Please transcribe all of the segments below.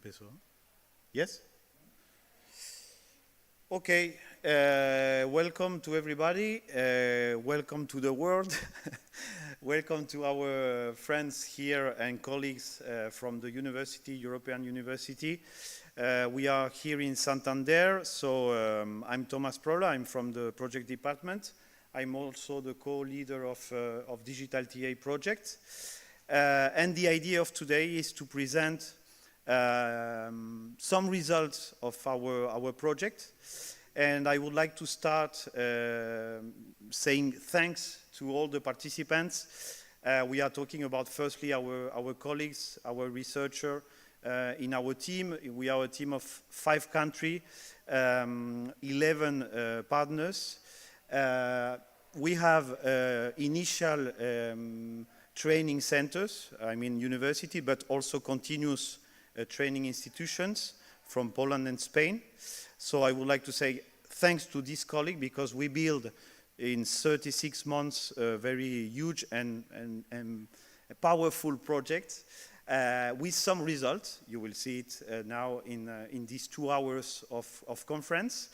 empezó. Yes? Okay, welcome to everybody. Welcome to the world. Welcome to our friends here and colleagues from the university, European University. We are here in Santander, so I'm Thomas Prola, I'm from the project department. I'm also the co-leader of Digital TA project. And the idea of today is to present some results of our project. And I would like to start saying thanks to all the participants. We are talking about firstly our colleagues, our researcher in our team. We are a team of 5 countries, 11 partners. We have initial training centers, I mean university, but also continuous training institutions from Poland and Spain. So I would like to say thanks to this colleague because we build in 36 months a very huge and a powerful project with some results. You will see it now in these 2 hours of conference.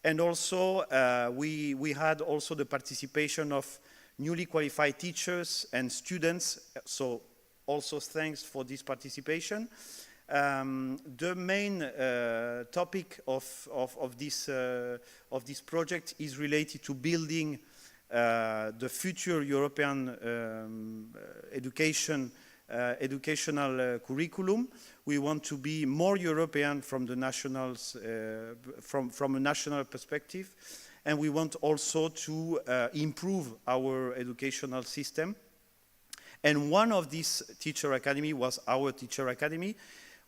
And also we had also the participation of newly qualified teachers and students. So also thanks for this participation. The main topic of this project is related to building the future European educational curriculum. We want to be more European from the nationals, from a national perspective, and we want also to improve our educational system. And one of these teacher academy was our teacher academy.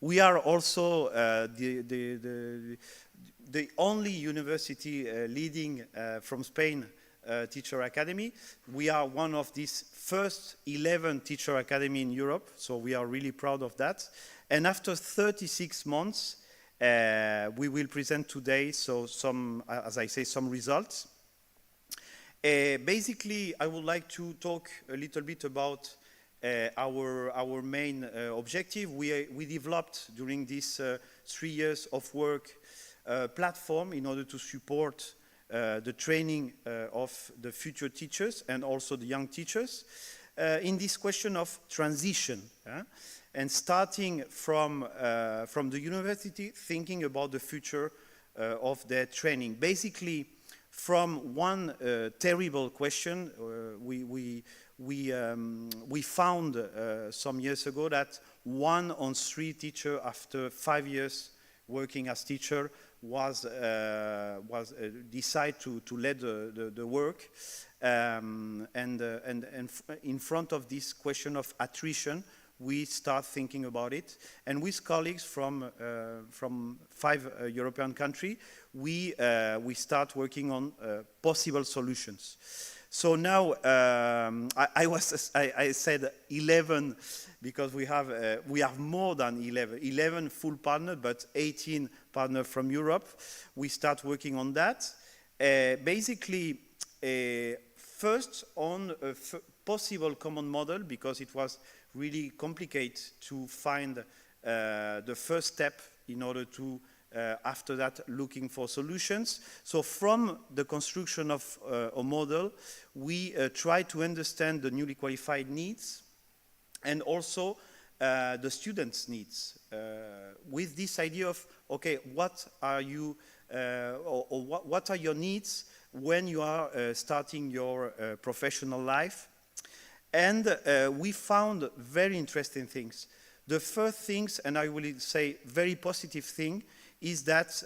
We are also the only university leading from Spain teacher academy. We are one of these first 11 teacher academy in Europe, so we are really proud of that. And after 36 months, we will present today, so some, as I say, some results. Basically, I would like to talk a little bit about our main objective. We developed during these 3 years of work a platform in order to support the training of the future teachers and also the young teachers in this question of transition. And starting from the university, thinking about the future of their training. Basically, from one terrible question, we found some years ago that 1 on 3 teachers after 5 years working as teacher was decide to let the work, and in front of this question of attrition, we start thinking about it, and with colleagues from 5 European countries, we start working on possible solutions. So now I said 11 because we have more than 11 full partners, but 18 partners from Europe. We start working on that. Basically, first on a possible common model, because it was really complicated to find the first step in order to, after that, looking for solutions. So from the construction of a model, we try to understand the newly qualified needs and also the students' needs with this idea of, okay, what are you, or what are your needs when you are starting your professional life? And we found very interesting things. The first things, and I will say very positive thing, is that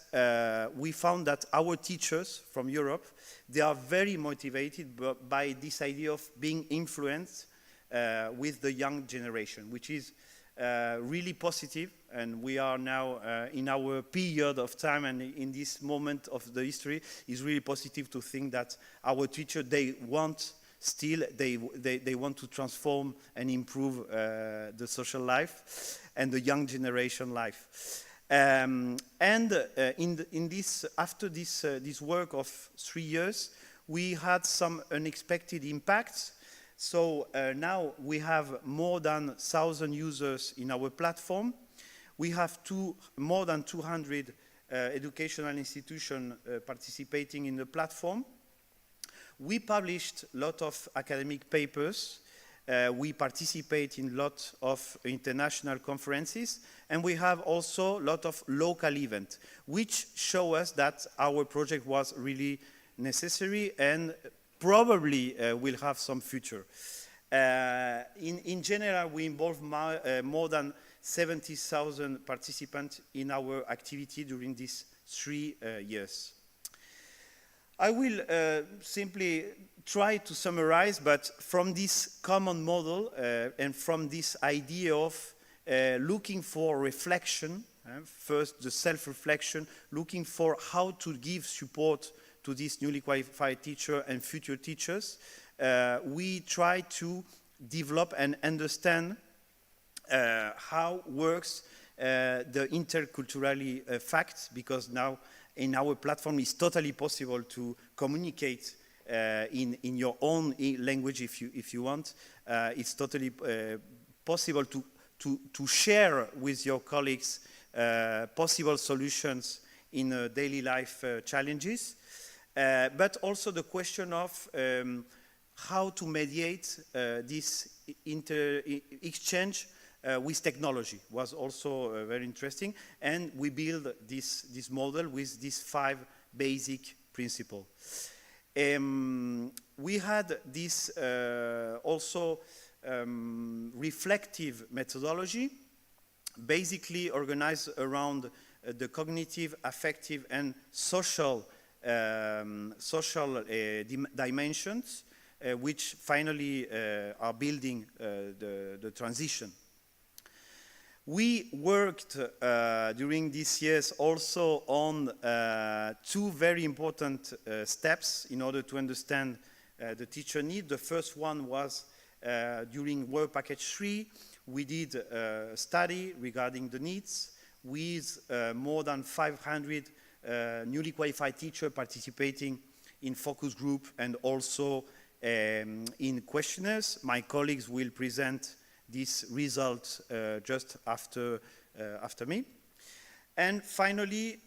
we found that our teachers from Europe, they are very motivated by this idea of being influenced with the young generation, which is really positive. And we are now in our period of time, and in this moment of the history, is really positive to think that our teachers, they want still, they want to transform and improve the social life and the young generation life. And in this, after this work of 3 years, we had some unexpected impacts. So now we have more than 1,000 users in our platform. We have more than 200 educational institutions participating in the platform. We published a lot of academic papers. We participate in a lot of international conferences, and we have also a lot of local events, which show us that our project was really necessary and probably will have some future. In general, we involve more than 70,000 participants in our activity during these 3 years. I will simply try to summarize, but from this common model and from this idea of looking for reflection, first the self-reflection, looking for how to give support to these newly qualified teachers and future teachers, we try to develop and understand how works the interculturally fact, because now in our platform it's totally possible to communicate in your own language if you want. It's totally possible to share with your colleagues possible solutions in daily life challenges, but also the question of how to mediate this exchange with technology was also very interesting, and we build this model with these 5 basic principles. We had this also reflective methodology, basically organized around the cognitive, affective, and social dimensions, which finally are building the transition. We worked during these years also on 2 very important steps in order to understand the teacher need. The first one was during Work Package 3, we did a study regarding the needs with more than 500 newly qualified teachers participating in focus group and also in questionnaires. My colleagues will present these results just after me. And finally,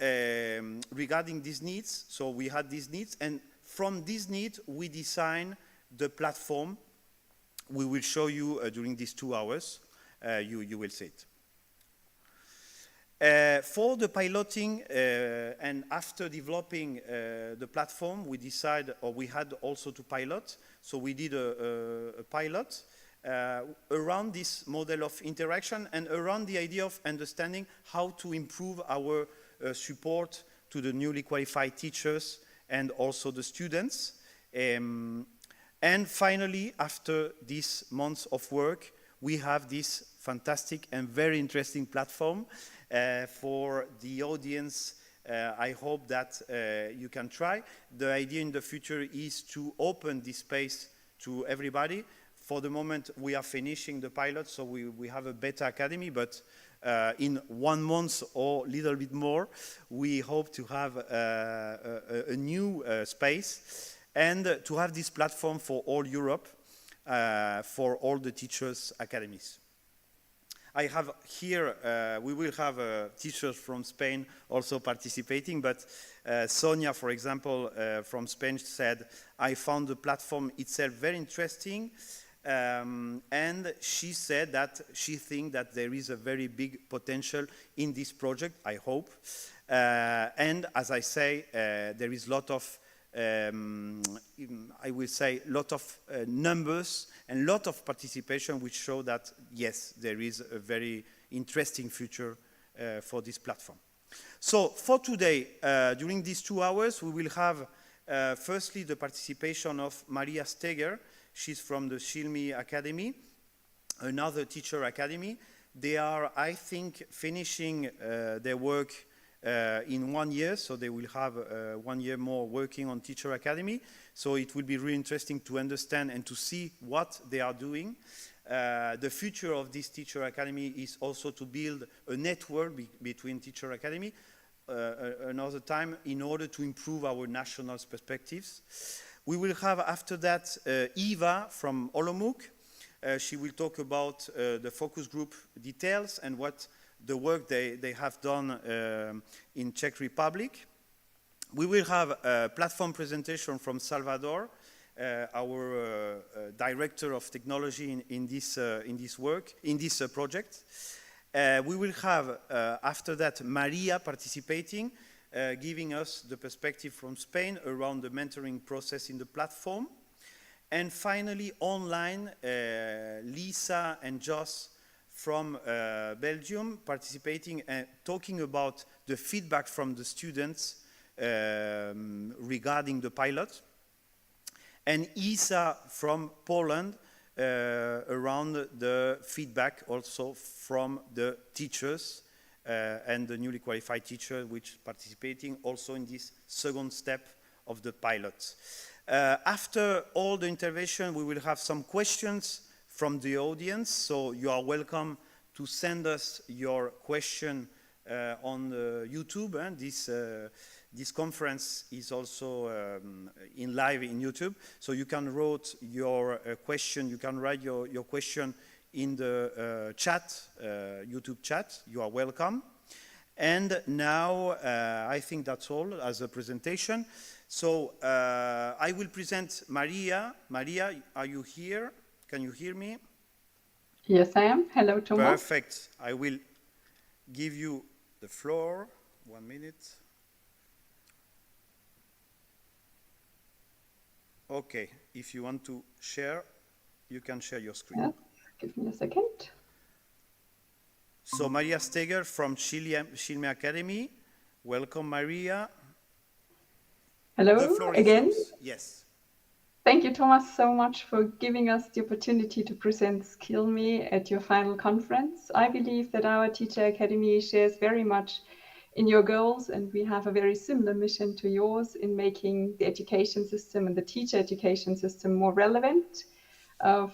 regarding these needs, so we had these needs, and from these needs we design the platform. We will show you during these 2 hours. You will see it. For the piloting and after developing the platform, we decided, or we had also to pilot, so we did a pilot around this model of interaction and around the idea of understanding how to improve our support to the newly qualified teachers and also the students. And finally, after these months of work, we have this fantastic and very interesting platform for the audience. I hope that you can try. The idea in the future is to open this space to everybody. For the moment, we are finishing the pilot, so we have a beta academy, but in 1 month or a little bit more, we hope to have a new space and to have this platform for all Europe, for all the teachers' academies. I have here, we will have teachers from Spain also participating, but Sonia, for example, from Spain said, I found the platform itself very interesting. And she said that she thinks that there is a very big potential in this project, I hope. And as I say, there is a lot of, I will say, lot of numbers and lot of participation which show that, yes, there is a very interesting future for this platform. So for today, during these 2 hours, we will have firstly the participation of Maria Steger. She's from the Shilmi Academy, another teacher academy. They are, I think, finishing their work in 1 year, so they will have 1 year more working on Teacher Academy. So it will be really interesting to understand and to see what they are doing. The future of this Teacher Academy is also to build a network between Teacher Academy another time in order to improve our national perspectives. We will have after that Eva from Olomouc. She will talk about the focus group details and what the work they have done in Czech Republic. We will have a platform presentation from Salvador, our director of technology in this project. We will have, after that, Maria participating, giving us the perspective from Spain around the mentoring process in the platform. And finally, online, Lisa and Jos from Belgium participating and talking about the feedback from the students regarding the pilot. And Isa from Poland around the feedback also from the teachers and the newly qualified teacher which participating also in this second step of the pilot. After all the intervention, we will have some questions from the audience, so you are welcome to send us your question on YouTube, and this conference is also in live in YouTube, so you can write your question. You can write your question in the chat, YouTube chat. You are welcome. And now I think that's all as a presentation. So I will present Maria. Maria, are you here? Can you hear me? Yes, I am. Hello, Thomas. Perfect. I will give you the floor. 1 minute. Okay, if you want to share, you can share your screen. Yeah. Give me a second. So Maria Steger from Shilme Academy. Welcome, Maria. Hello The floor again. is yours. Yes. Thank you, Thomas, so much for giving us the opportunity to present SkillMe at your final conference. I believe that our Teacher Academy shares very much in your goals, and we have a very similar mission to yours in making the education system and the teacher education system more relevant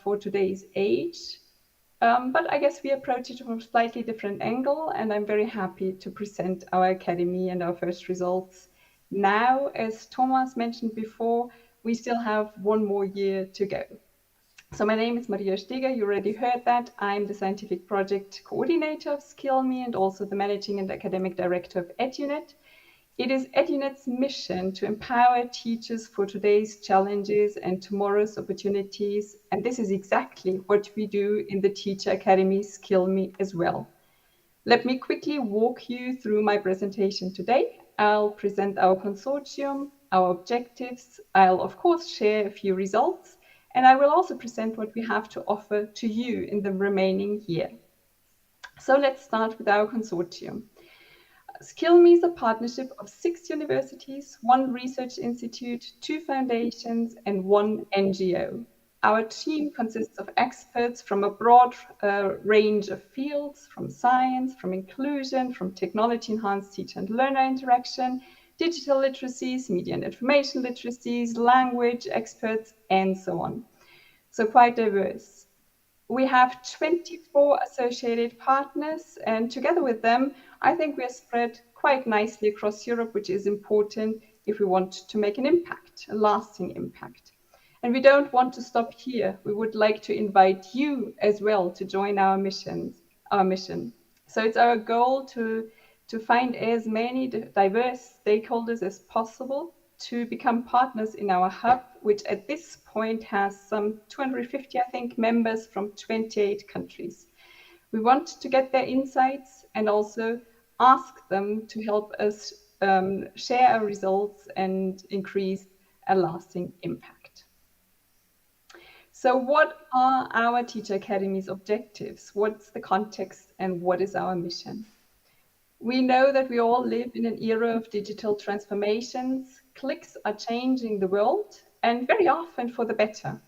for today's age. But I guess we approach it from a slightly different angle, and I'm very happy to present our academy and our first results now. As Thomas mentioned before, we still have 1 more year to go. So my name is Maria Steger, you already heard that. I'm the scientific project coordinator of SkillMe and also the managing and academic director of EduNet. It is EduNet's mission to empower teachers for today's challenges and tomorrow's opportunities. And this is exactly what we do in the Teacher Academy SkillMe as well. Let me quickly walk you through my presentation today. I'll present our consortium, our objectives. I'll of course share a few results, and I will also present what we have to offer to you in the remaining year. So let's start with our consortium. SkillMe is a partnership of 6 universities, 1 research institute, 2 foundations, and 1 NGO. Our team consists of experts from a broad range of fields, from science, from inclusion, from technology-enhanced teacher and learner interaction, digital literacies, media and information literacies, language experts, and so on. So quite diverse. We have 24 associated partners, and together with them, I think we are spread quite nicely across Europe, which is important if we want to make an impact, a lasting impact. And we don't want to stop here. We would like to invite you as well to join our mission. So it's our goal to find as many diverse stakeholders as possible to become partners in our hub, which at this point has some 250, I think, members from 28 countries. We want to get their insights and also ask them to help us share our results and increase a lasting impact. So what are our Teacher Academy's objectives? What's the context and what is our mission? We know that we all live in an era of digital transformations. Clicks are changing the world, and very often for the better.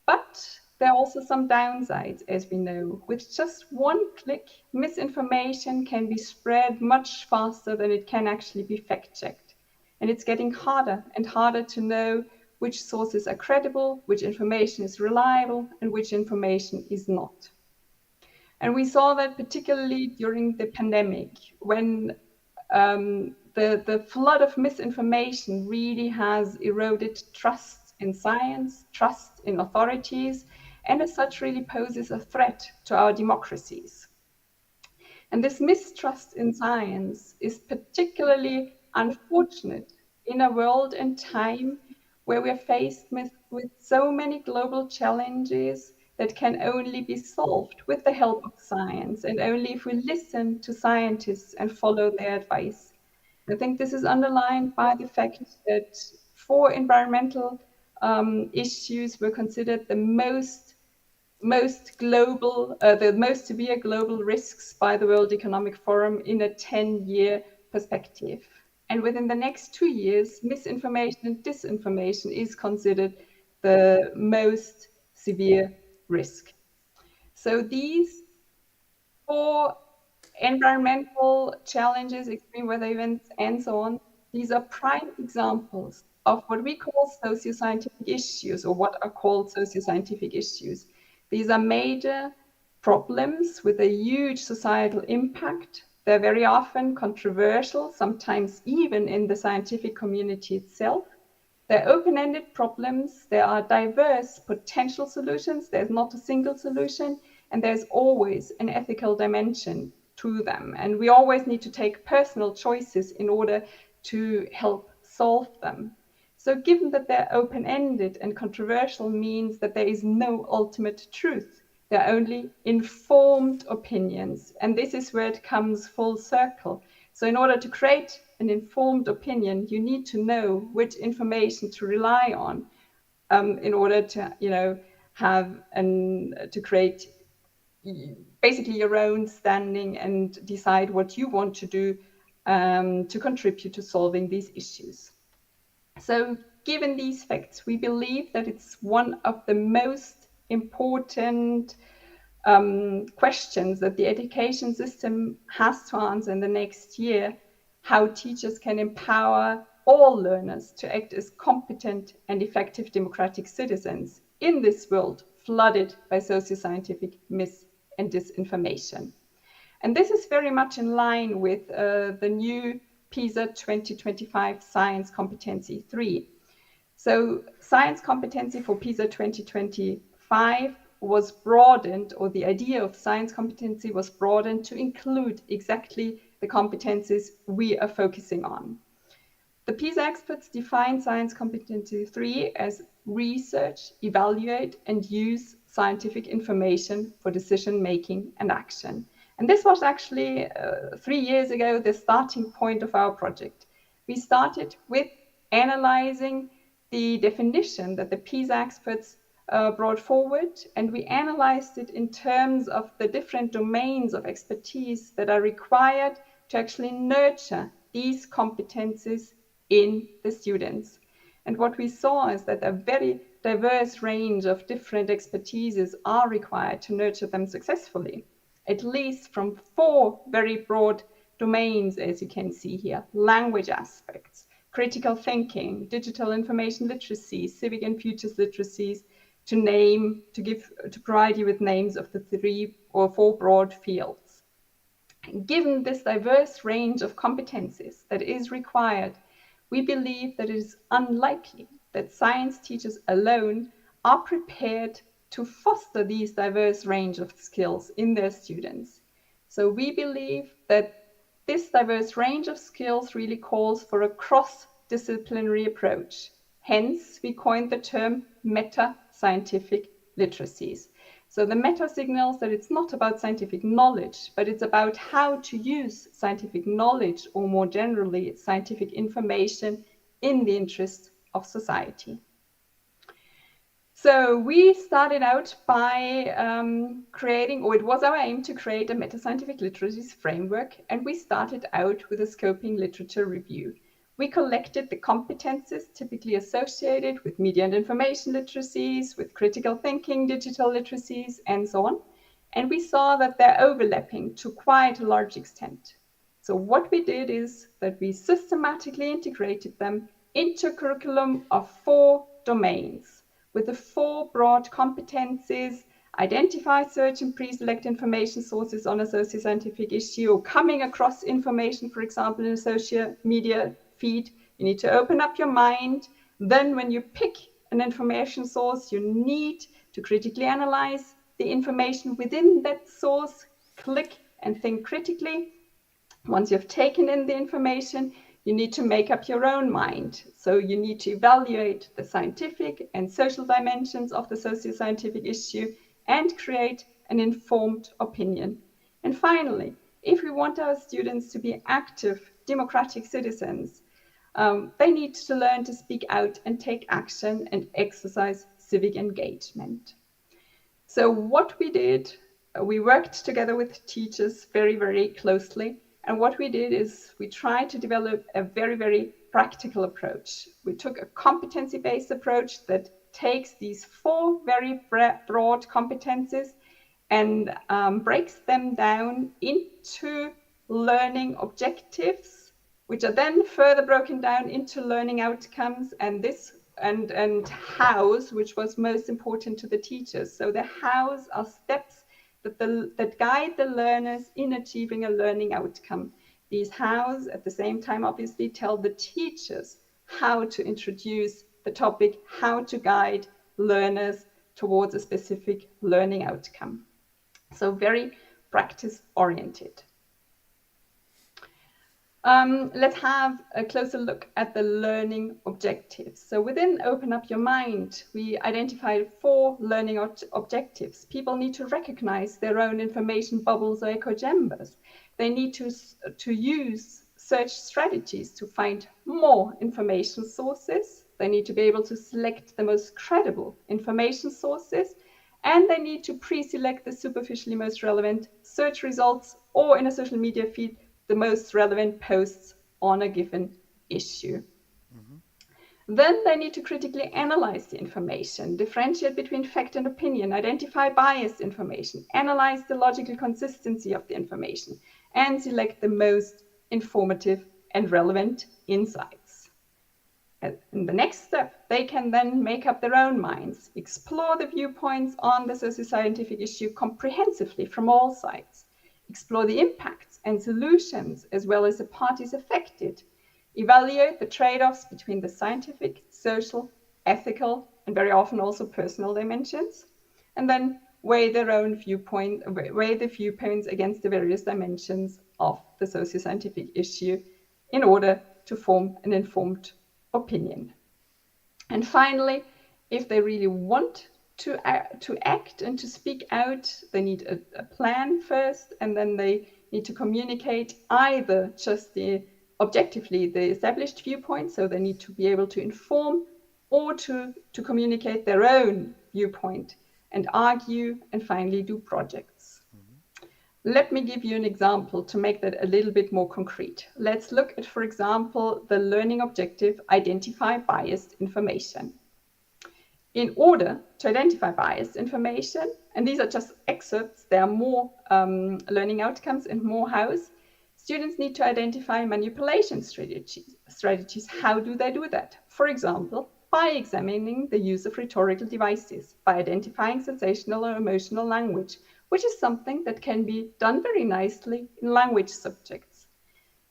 But there are also some downsides, as we know. With just 1 click, misinformation can be spread much faster than it can actually be fact-checked. And it's getting harder and harder to know which sources are credible, which information is reliable, and which information is not. And we saw that particularly during the pandemic, when the flood of misinformation really has eroded trust in science, trust in authorities, and as such really poses a threat to our democracies. And this mistrust in science is particularly unfortunate in a world and time where we're faced with so many global challenges that can only be solved with the help of science and only if we listen to scientists and follow their advice. I think this is underlined by the fact that 4 environmental issues were considered the most severe global risks by the World Economic Forum in a 10-year perspective. And within the next 2 years, misinformation and disinformation is considered the most severe risk. So these 4 environmental challenges, extreme weather events, and so on, these are prime examples of what we call socio-scientific issues, or what are called socio-scientific issues. These are major problems with a huge societal impact. They're very often controversial, sometimes even in the scientific community itself. They're open-ended problems. There are diverse potential solutions. There's not a single solution, and there's always an ethical dimension to them. And we always need to take personal choices in order to help solve them. So given that they're open-ended and controversial means that there is no ultimate truth. There are only informed opinions. And this is where it comes full circle. So in order to create an informed opinion, you need to know which information to rely on in order to, to create basically your own standing and decide what you want to do to contribute to solving these issues. So given these facts, we believe that it's one of the most important questions that the education system has to answer in the next year, how teachers can empower all learners to act as competent and effective democratic citizens in this world flooded by socio-scientific mis- and disinformation. And this is very much in line with the new PISA 2025 Science Competency 3. So science competency for PISA 2025 was broadened, or the idea of science competency was broadened to include exactly the competencies we are focusing on. The PISA experts define science competency 3 as research, evaluate, and use scientific information for decision making and action. And this was actually 3 years ago the starting point of our project. We started with analyzing the definition that the PISA experts brought forward, and we analyzed it in terms of the different domains of expertise that are required to actually nurture these competencies in the students. And what we saw is that a very diverse range of different expertises are required to nurture them successfully, at least from 4 very broad domains, as you can see here: language aspects, critical thinking, digital information literacy, civic and futures literacies, to provide you with names of the 3 or 4 broad fields. Given this diverse range of competencies that is required, we believe that it is unlikely that science teachers alone are prepared to foster these diverse range of skills in their students. So we believe that this diverse range of skills really calls for a cross-disciplinary approach. Hence, we coined the term meta-scientific literacies. So the meta signals that it's not about scientific knowledge, but it's about how to use scientific knowledge, or more generally, scientific information in the interest of society. So we started out by creating, or it was our aim to create a meta-scientific literacies framework, and we started out with a scoping literature review. We collected the competences typically associated with media and information literacies, with critical thinking, digital literacies, and so on. And we saw that they're overlapping to quite a large extent. So what we did is that we systematically integrated them into a curriculum of 4 domains, with the 4 broad competencies: identify, search, and pre-select information sources on a socio-scientific issue, or coming across information, for example, in a social media feed. You need to open up your mind. Then when you pick an information source, you need to critically analyze the information within that source, click and think critically. Once you've taken in the information, you need to make up your own mind. So you need to evaluate the scientific and social dimensions of the socio-scientific issue and create an informed opinion. And finally, if we want our students to be active, democratic citizens, they need to learn to speak out and take action and exercise civic engagement. So what we did, we worked together with teachers very, very closely. And what we did is we tried to develop a very, very practical approach. We took a competency-based approach that takes these 4 very broad competencies and breaks them down into learning objectives, which are then further broken down into learning outcomes, and hows, which was most important to the teachers. So the hows are steps that guide the learners in achieving a learning outcome. These hows, at the same time, obviously tell the teachers how to introduce the topic, how to guide learners towards a specific learning outcome. So very practice-oriented. Let's have a closer look at the learning objectives. So within Open Up Your Mind, we identified 4 learning objectives. People need to recognize their own information bubbles or echo chambers. They need to use search strategies to find more information sources. They need to be able to select the most credible information sources, and they need to pre-select the superficially most relevant search results, or in a social media feed, the most relevant posts on a given issue. Then they need to critically analyze the information, differentiate between fact and opinion, identify biased information, analyze the logical consistency of the information, and select the most informative and relevant insights. In the next step, they can then make up their own minds, explore the viewpoints on the socio-scientific issue comprehensively from all sides, explore the impacts and solutions as well as the parties affected, evaluate the trade-offs between the scientific, social, ethical, and very often also personal dimensions, and then weigh the viewpoints against the various dimensions of the socio-scientific issue in order to form an informed opinion. And finally, if they really want to act and to speak out, they need a plan first, and then they need to communicate either just objectively the established viewpoint, so they need to be able to inform, or to communicate their own viewpoint and argue, and finally do projects. Let me give you an example to make that a little bit more concrete. Let's look at, for example, the learning objective, identify biased information. In order to identify biased information, and these are just excerpts, there are more learning outcomes and more hows, students need to identify manipulation strategies. How do they do that? For example, by examining the use of rhetorical devices, by identifying sensational or emotional language, which is something that can be done very nicely in language subjects.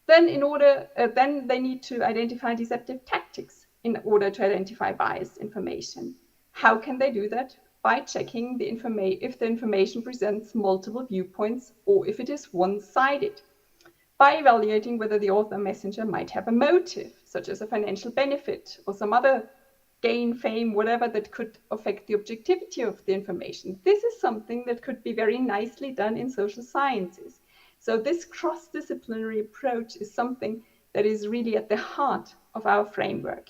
Then they need to identify deceptive tactics in order to identify biased information. How can they do that? By checking if the information presents multiple viewpoints or if it is one-sided. By evaluating whether the author messenger might have a motive, such as a financial benefit or some other gain, fame, whatever, that could affect the objectivity of the information. This is something that could be very nicely done in social sciences. So this cross-disciplinary approach is something that is really at the heart of our framework.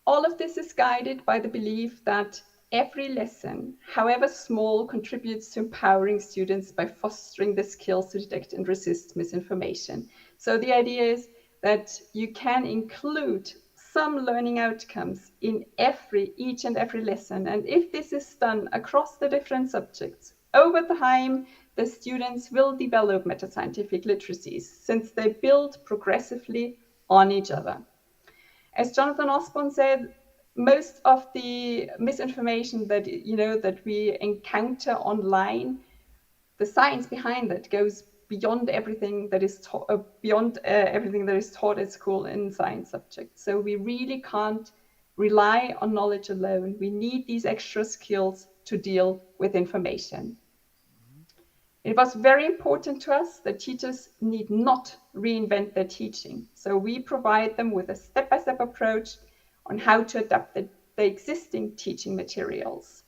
All of this is guided by the belief that every lesson, however small, contributes to empowering students by fostering the skills to detect and resist misinformation. So the idea is that you can include some learning outcomes in each and every lesson. And if this is done across the different subjects, over time, the students will develop meta-scientific literacies since they build progressively on each other. As Jonathan Osborne said, most of the misinformation that we encounter online, the science behind that goes beyond everything that is taught at school in science subjects. So we really can't rely on knowledge alone. We need these extra skills to deal with information. It was very important to us that teachers need not reinvent their teaching. So we provide them with a step-by-step approach on how to adapt the existing teaching materials.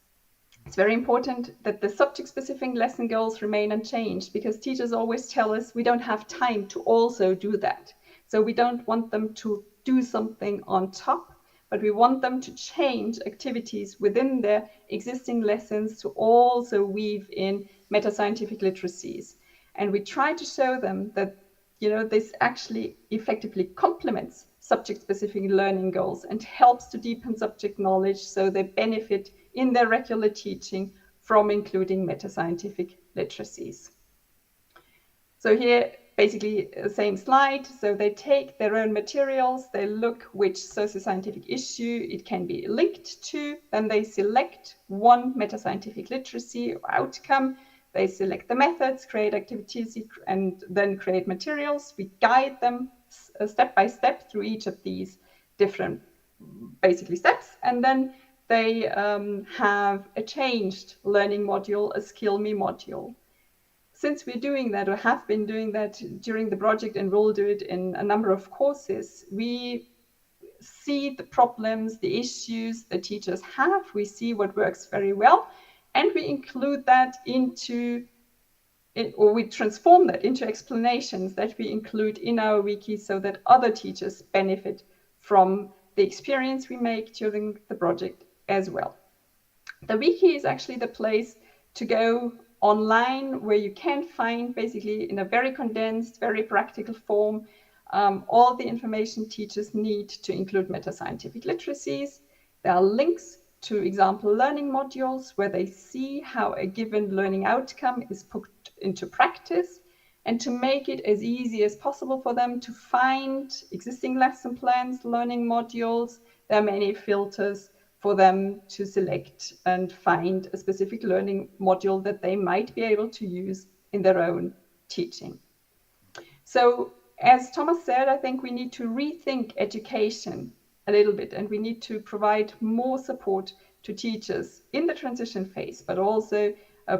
It's very important that the subject-specific lesson goals remain unchanged, because teachers always tell us we don't have time to also do that. So we don't want them to do something on top, but we want them to change activities within their existing lessons to also weave in meta-scientific literacies. And we try to show them that, you know, this actually effectively complements subject-specific learning goals and helps to deepen subject knowledge, so they benefit in their regular teaching from including meta-scientific literacies. So here, basically the same slide. So they take their own materials, they look which socio-scientific issue it can be linked to, then they select one meta-scientific literacy or outcome, they select the methods, create activities, and then create materials. We guide them step by step through each of these different basically steps, and then they have a changed learning module, a Skill Me module. Since we're doing that, or have been doing that during the project, and will do it in a number of courses, we see the problems, the issues the teachers have, we see what works very well, and we include that into it, or we transform that into explanations that we include in our wiki, so that other teachers benefit from the experience we make during the project as well. The wiki is actually the place to go online, where you can find, basically in a very condensed, very practical form, all the information teachers need to include meta-scientific literacies. There are links to example learning modules where they see how a given learning outcome is put into practice. And to make it as easy as possible for them to find existing lesson plans, learning modules, there are many filters for them to select and find a specific learning module that they might be able to use in their own teaching. So, as Thomas said, I think we need to rethink education a little bit, and we need to provide more support to teachers in the transition phase, but also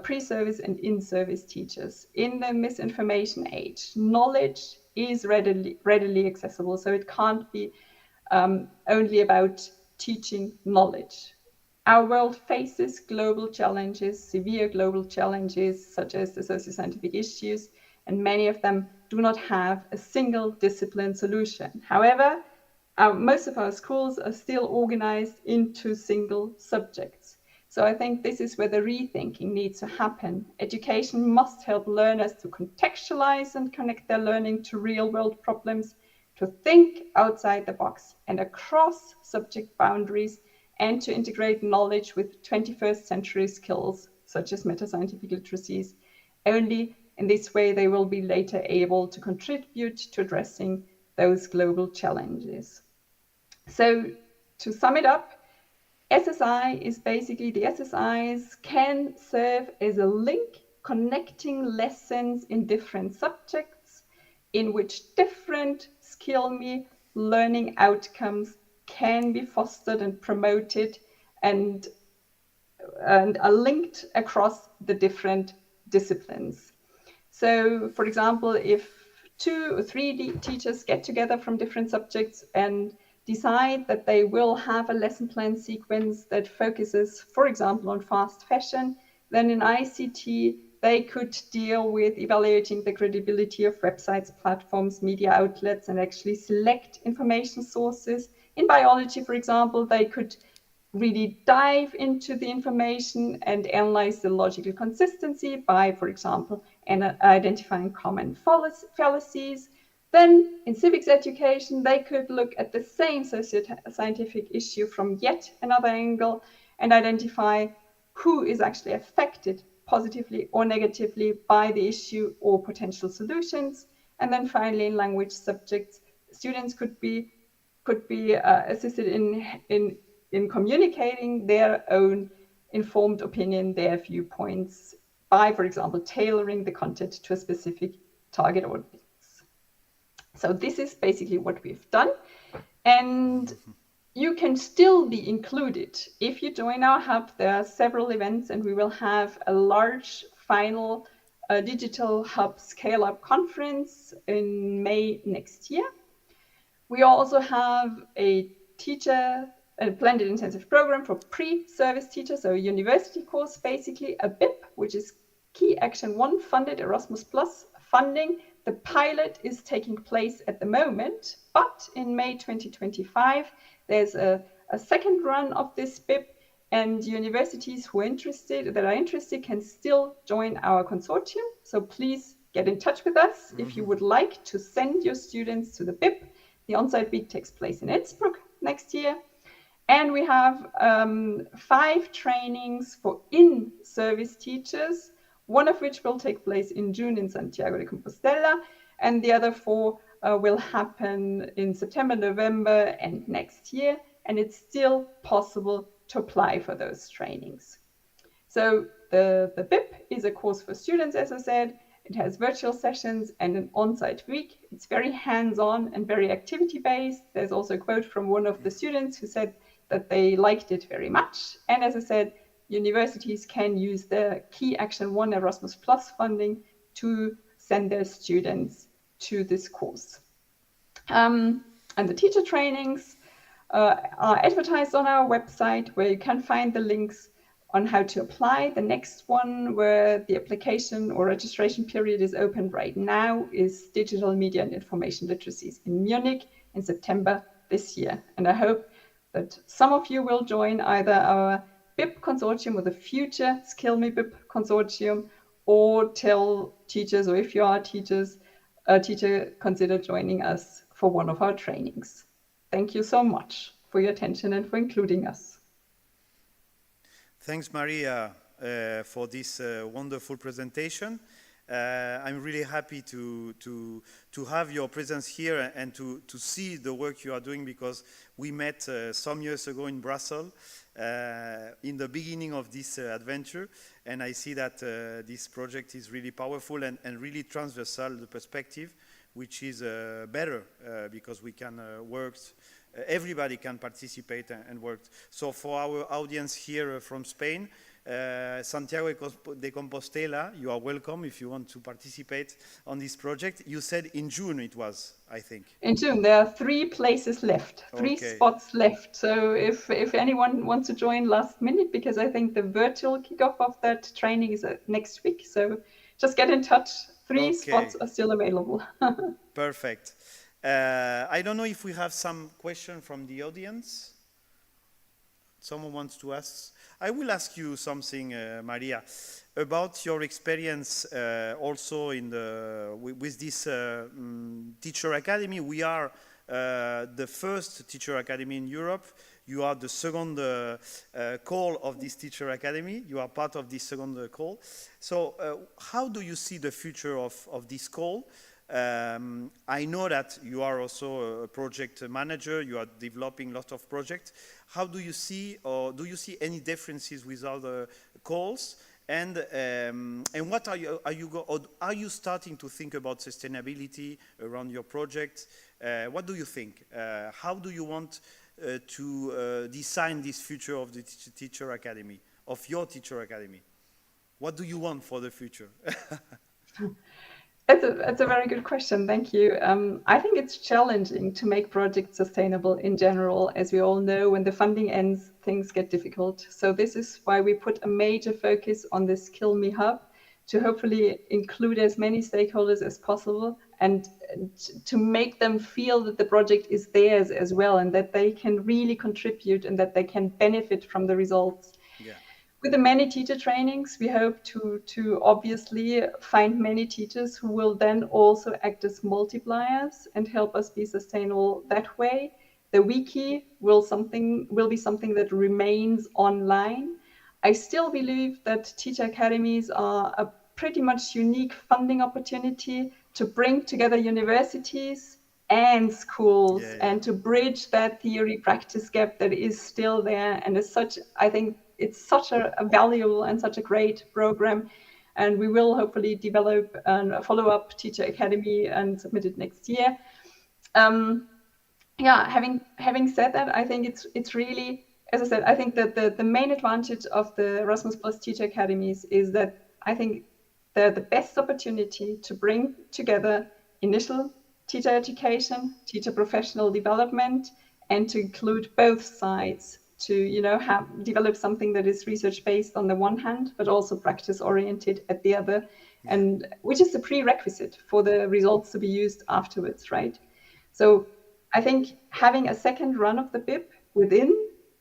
pre-service and in-service teachers. In the misinformation age, knowledge is readily accessible, so it can't be only about teaching knowledge. Our world faces global challenges, severe global challenges, such as the socio-scientific issues, and many of them do not have a single discipline solution. However, most of our schools are still organized into single subjects. So I think this is where the rethinking needs to happen. Education must help learners to contextualize and connect their learning to real-world problems, to think outside the box and across subject boundaries, and to integrate knowledge with 21st century skills, such as meta-scientific literacies. Only in this way they will be later able to contribute to addressing those global challenges. So to sum it up, SSI is basically, the SSIs can serve as a link connecting lessons in different subjects, in which different Skill Me learning outcomes can be fostered and promoted, and are linked across the different disciplines. So, for example, if 2 or 3 teachers get together from different subjects and decide that they will have a lesson plan sequence that focuses, for example, on fast fashion, then in ICT, they could deal with evaluating the credibility of websites, platforms, media outlets, and actually select information sources. In biology, for example, they could really dive into the information and analyze the logical consistency by, for example, identifying common fallacies. Then in civics education, they could look at the same socio-scientific issue from yet another angle and identify who is actually affected positively or negatively by the issue or potential solutions. And then finally, in language subjects, students could be assisted in communicating their own informed opinion, their viewpoints, by, for example, tailoring the content to a specific target audience. So this is basically what we've done. And you can still be included. If you join our hub, there are several events, and we will have a large final Digital Hub Scale Up Conference in May next year. We also have a blended intensive program for pre-service teachers, so a university course, basically a BIP, which is Key Action 1 funded Erasmus Plus funding. The pilot is taking place at the moment, but in May 2025, there's a second run of this BIP, and universities that are interested can still join our consortium. So please get in touch with us if you would like to send your students to the BIP. The on-site week takes place in Innsbruck next year. And we have 5 trainings for in-service teachers, one of which will take place in June in Santiago de Compostela, and the other 4 will happen in September, November, and next year. And it's still possible to apply for those trainings. So the BIP is a course for students, as I said. It has virtual sessions and an on-site week. It's very hands-on and very activity-based. There's also a quote from one of the students who said that they liked it very much. And as I said, universities can use the Key Action 1 Erasmus Plus funding to send their students to this course. And the teacher trainings are advertised on our website, where you can find the links on how to apply. The next one, where the application or registration period is open right now, is Digital Media and Information Literacies in Munich in September this year. And I hope that some of you will join either our BIP consortium or the future Skill Me BIP consortium, or tell teachers, or if you are a teacher, consider joining us for one of our trainings. Thank you so much for your attention and for including us. Thanks, Maria, for this wonderful presentation. I'm really happy to have your presence here and to see the work you are doing, because we met some years ago in Brussels in the beginning of this adventure, and I see that this project is really powerful and really transversal, the perspective, which is better because we can work. Everybody can participate and work. So for our audience here from Spain, Santiago de Compostela, you are welcome if you want to participate on this project. You said in June it was, I think. In June, there are 3 places left, 3 spots left. So if anyone wants to join last minute, because I think the virtual kickoff of that training is next week. So just get in touch. 3 spots are still available. Perfect. I don't know if we have some question from the audience. Someone wants to ask. I will ask you something, Maria, about your experience also in with this teacher academy. We are the first teacher academy in Europe. You are the second call of this teacher academy. You are part of this second call. So how do you see the future of this call? I know that you are also a project manager. You are developing lots of projects. How do you see, or do you see any differences with other calls? And what are you starting to think about sustainability around your project? What do you think? How do you want to design this future of the teacher academy, of your teacher academy? What do you want for the future? That's a very good question. Thank you. I think it's challenging to make projects sustainable in general. As we all know, when the funding ends, things get difficult. So this is why we put a major focus on the Skill Me Hub, to hopefully include as many stakeholders as possible, and to make them feel that the project is theirs as well, and that they can really contribute and that they can benefit from the results. Yeah. With the many teacher trainings, we hope to obviously find many teachers who will then also act as multipliers and help us be sustainable that way. The wiki will be something that remains online. I still believe that teacher academies are a pretty much unique funding opportunity to bring together universities and schools, and to bridge that theory practice gap that is still there. And as such, I think it's such a valuable and such a great program. And we will hopefully develop a follow-up teacher academy and submit it next year. Having said that, I think it's really, as I said, I think that the main advantage of the Erasmus Plus teacher academies is that I think they're the best opportunity to bring together initial teacher education, teacher professional development, and to include both sides to, you know, develop something that is research based on the one hand, but also practice oriented at the other, and which is a prerequisite for the results to be used afterwards, right? So I think having a second run of the BIP within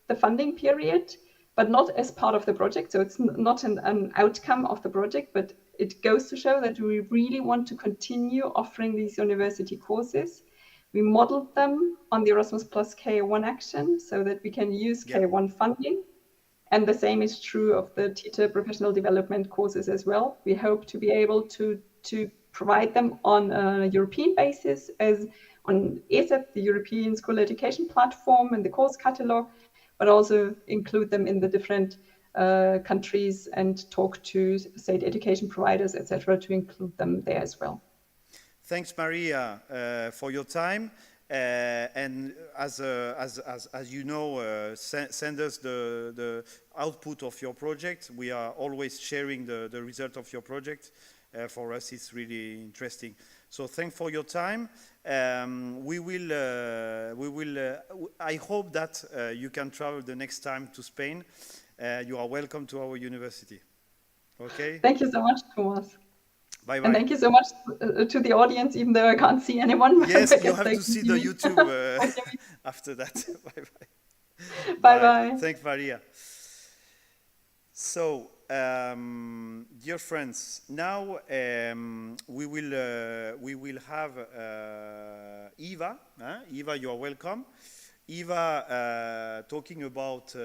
the funding period, but not as part of the project. So it's not an outcome of the project, but it goes to show that we really want to continue offering these university courses. We modeled them on the Erasmus Plus K1 action so that we can use K1 funding. And the same is true of the teacher professional development courses as well. We hope to be able to provide them on a European basis as on ESEP, the European School Education Platform, and the course catalog, but also include them in the different countries and talk to state education providers, etc., to include them there as well. Thanks, Maria, for your time. And as you know, send us the output of your project. We are always sharing the result of your project. For us, it's really interesting. So thanks for your time. We will. I hope that you can travel the next time to Spain. You are welcome to our university. Okay. Thank you so much, Thomas. Bye-bye. And thank you so much to the audience, even though I can't see anyone. Yes, you have to see the YouTube after that. Bye-bye. Bye-bye. Thanks, Maria. So, dear friends, now we will have Eva. Eva, you are welcome. Eva, talking about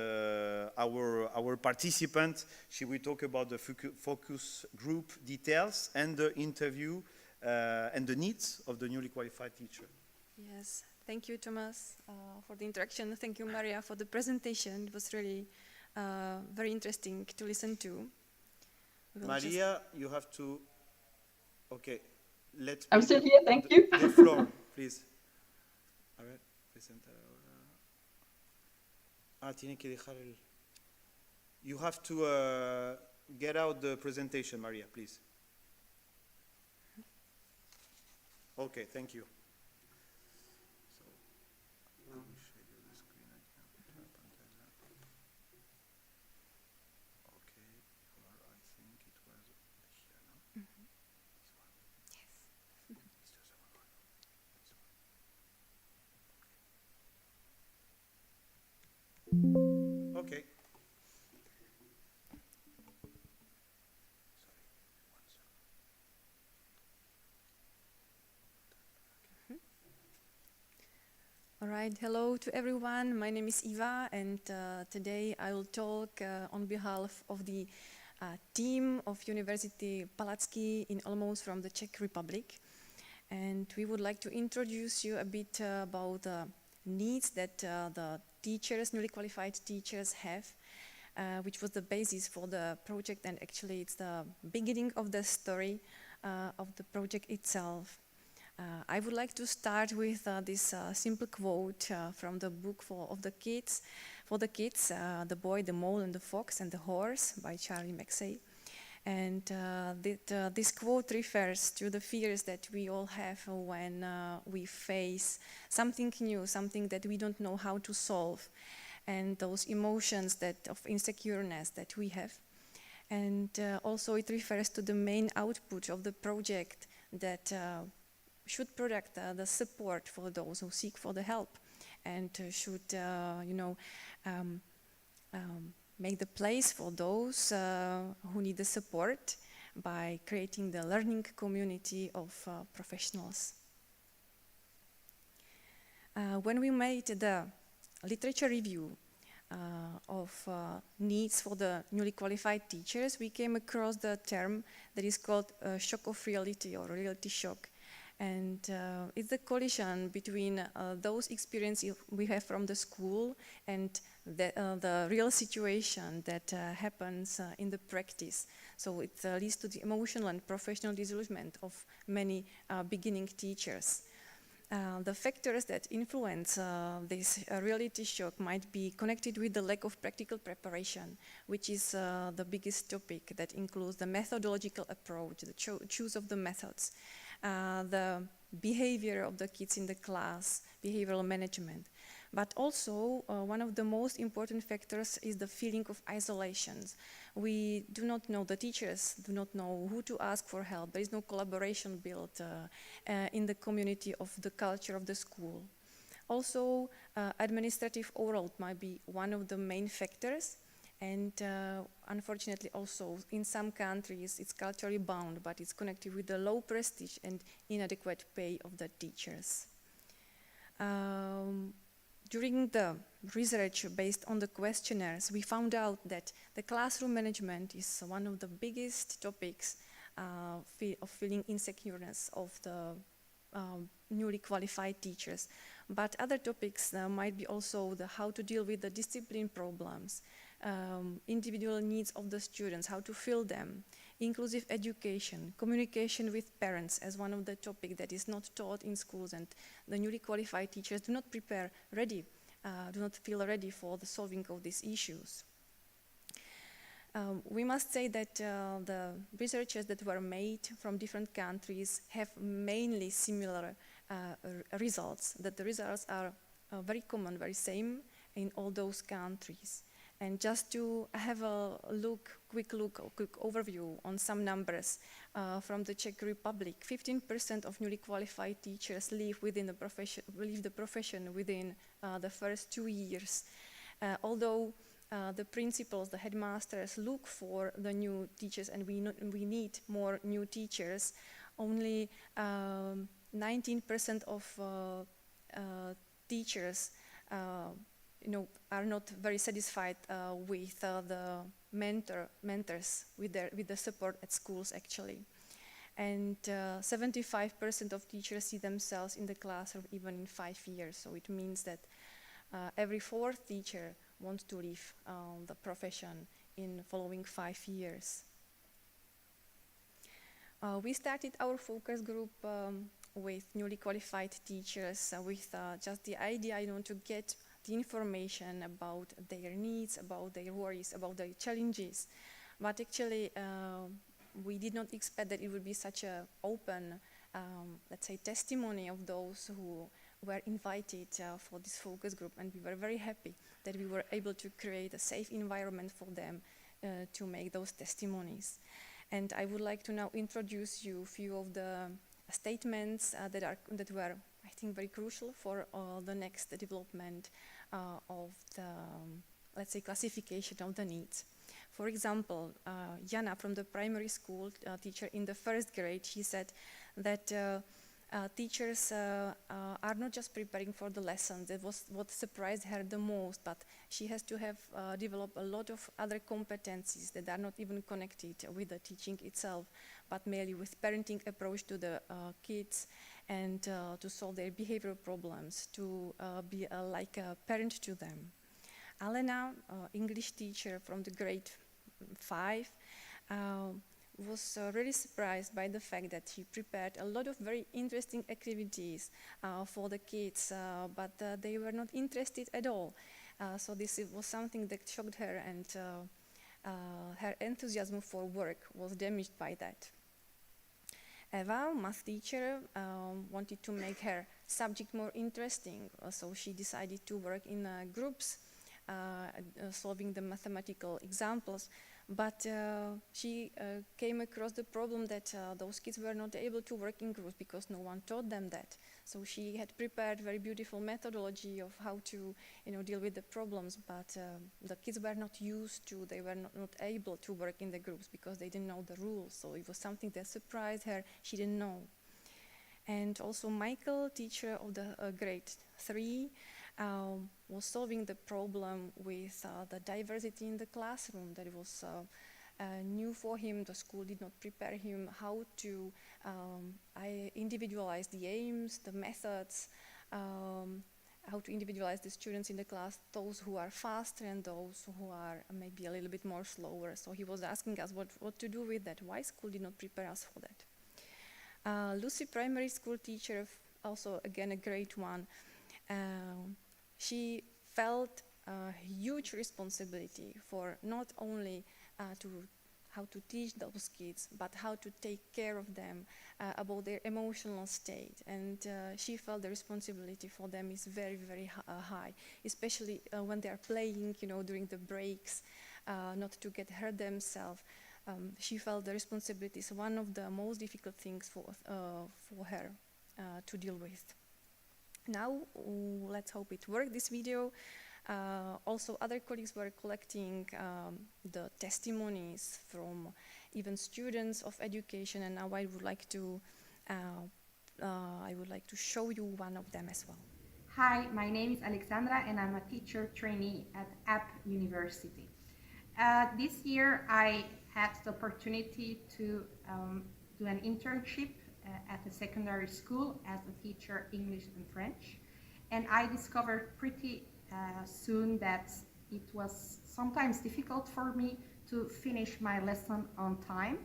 our participant, she will talk about the focus group details and the interview and the needs of the newly qualified teacher. Yes, thank you, Thomas, for the introduction. Thank you, Maria, for the presentation. It was really very interesting to listen to. Maria, you have to. Okay, I'm still here. Thank you. The floor, please. A ver, presentar ahora. Tiene que dejar el. You have to get out the presentation, Maria, please. Okay, thank you. So, let me share the screen again. Okay, you are, I think it was here, no? Mm-hmm. This one? Yes. It's just one. This one. Okay. All right, hello to everyone. My name is Eva, and today I will talk on behalf of the team of University Palacký in Olomouc from the Czech Republic. And we would like to introduce you a bit about the needs that the teachers, newly qualified teachers have, which was the basis for the project, and actually it's the beginning of the story of the project itself. I would like to start with this simple quote from the book for the kids, The Boy, the Mole and the Fox and the Horse by Charlie Mackay. And this quote refers to the fears that we all have when we face something new, something that we don't know how to solve, and those emotions of insecureness that we have. And also it refers to the main output of the project that should product the support for those who seek for the help, and should, make the place for those who need the support by creating the learning community of professionals. When we made the literature review of needs for the newly qualified teachers, we came across the term that is called shock of reality or reality shock. And it's the collision between those experiences we have from the school and the real situation that happens in the practice. So it leads to the emotional and professional disillusionment of many beginning teachers. The factors that influence this reality shock might be connected with the lack of practical preparation, which is the biggest topic that includes the methodological approach, the choose of the methods, the behavior of the kids in the class, behavioral management. But also, one of the most important factors is the feeling of isolation. We do not know, the teachers do not know who to ask for help. There is no collaboration built in the community of the culture of the school. Also, administrative overload might be one of the main factors. And unfortunately also, in some countries, it's culturally bound, but it's connected with the low prestige and inadequate pay of the teachers. During the research based on the questionnaires, we found out that the classroom management is one of the biggest topics of feeling insecureness of the newly qualified teachers. But other topics might be also the how to deal with the discipline problems, individual needs of the students, how to fill them, inclusive education, communication with parents as one of the topics that is not taught in schools, and the newly qualified teachers do not do not feel ready for the solving of these issues. We must say that the researches that were made from different countries have mainly similar results, that the results are very common, very same in all those countries. And just to have a quick overview on some numbers from the Czech Republic, 15% of newly qualified teachers leave the profession within the first 2 years. Although the principals, the headmasters look for the new teachers, and we need more new teachers, only 19% of teachers are not very satisfied with the mentors, with the support at schools actually. And 75% of teachers see themselves in the classroom even in 5 years. So it means that every fourth teacher wants to leave the profession in following 5 years. We started our focus group with newly qualified teachers with just the idea, to get the information about their needs, about their worries, about their challenges. But actually, we did not expect that it would be such an open, let's say, testimony of those who were invited for this focus group. And we were very happy that we were able to create a safe environment for them to make those testimonies. And I would like to now introduce you a few of the statements that were, I think, very crucial for the next development of the, let's say, classification of the needs. For example, Jana from the primary school teacher in the 1st grade, she said that teachers are not just preparing for the lessons. That was what surprised her the most, but she has to have developed a lot of other competencies that are not even connected with the teaching itself, but merely with parenting approach to the kids, and to solve their behavioral problems, to be like a parent to them. Alena, English teacher from the grade 5, was really surprised by the fact that she prepared a lot of very interesting activities for the kids, but they were not interested at all. So this was something that shocked her, and her enthusiasm for work was damaged by that. Eva, math teacher, wanted to make her subject more interesting, so she decided to work in groups, solving the mathematical examples. But she came across the problem that those kids were not able to work in groups because no one taught them that. So she had prepared very beautiful methodology of how to deal with the problems, but the kids were not used to, they were not able to work in the groups because they didn't know the rules. So it was something that surprised her, she didn't know. And also Michael, teacher of the grade 3, was solving the problem with the diversity in the classroom. That was new for him. The school did not prepare him how to individualize the aims, the methods, how to individualize the students in the class, those who are faster and those who are maybe a little bit more slower. So he was asking us what to do with that, why school did not prepare us for that. Lucy, primary school teacher also again a great one. She felt a huge responsibility for not only how to teach those kids, but how to take care of them, about their emotional state. And she felt the responsibility for them is very, very high, especially when they are playing, during the breaks, not to get hurt themselves. She felt the responsibility is one of the most difficult things for her to deal with. Now, let's hope it worked, this video. Also, other colleagues were collecting the testimonies from even students of education, and now I would like to show you one of them as well. Hi, my name is Alexandra, and I'm a teacher trainee at App University. This year, I had the opportunity to do an internship at a secondary school as a teacher English and French, and I discovered pretty soon that it was sometimes difficult for me to finish my lesson on time.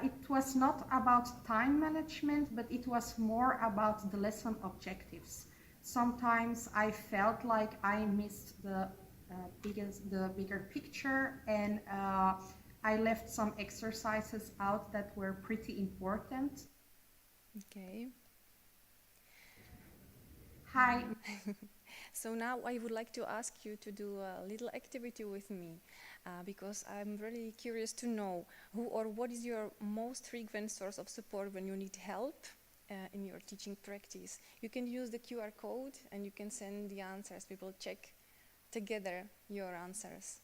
It was not about time management, but it was more about the lesson objectives. Sometimes I felt like I missed the bigger picture, and I left some exercises out that were pretty important. Okay. Hi. So now I would like to ask you to do a little activity with me, because I'm really curious to know who or what is your most frequent source of support when you need help in your teaching practice. You can use the QR code and you can send the answers. We will check together your answers.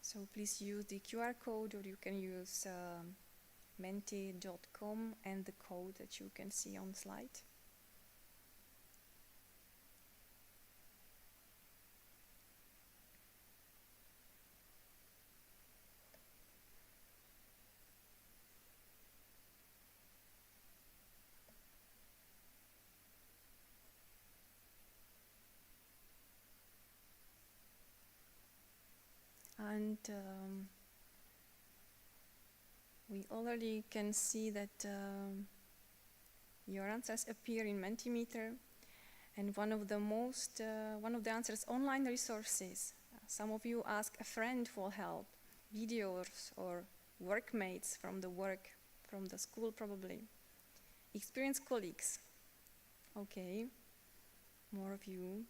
So please use the QR code, or you can use menti.com and the code that you can see on slide. And we already can see that your answers appear in Mentimeter, and one of the answers, online resources. Some of you ask a friend for help, videos or workmates from the school probably. Experienced colleagues. Okay, more of you.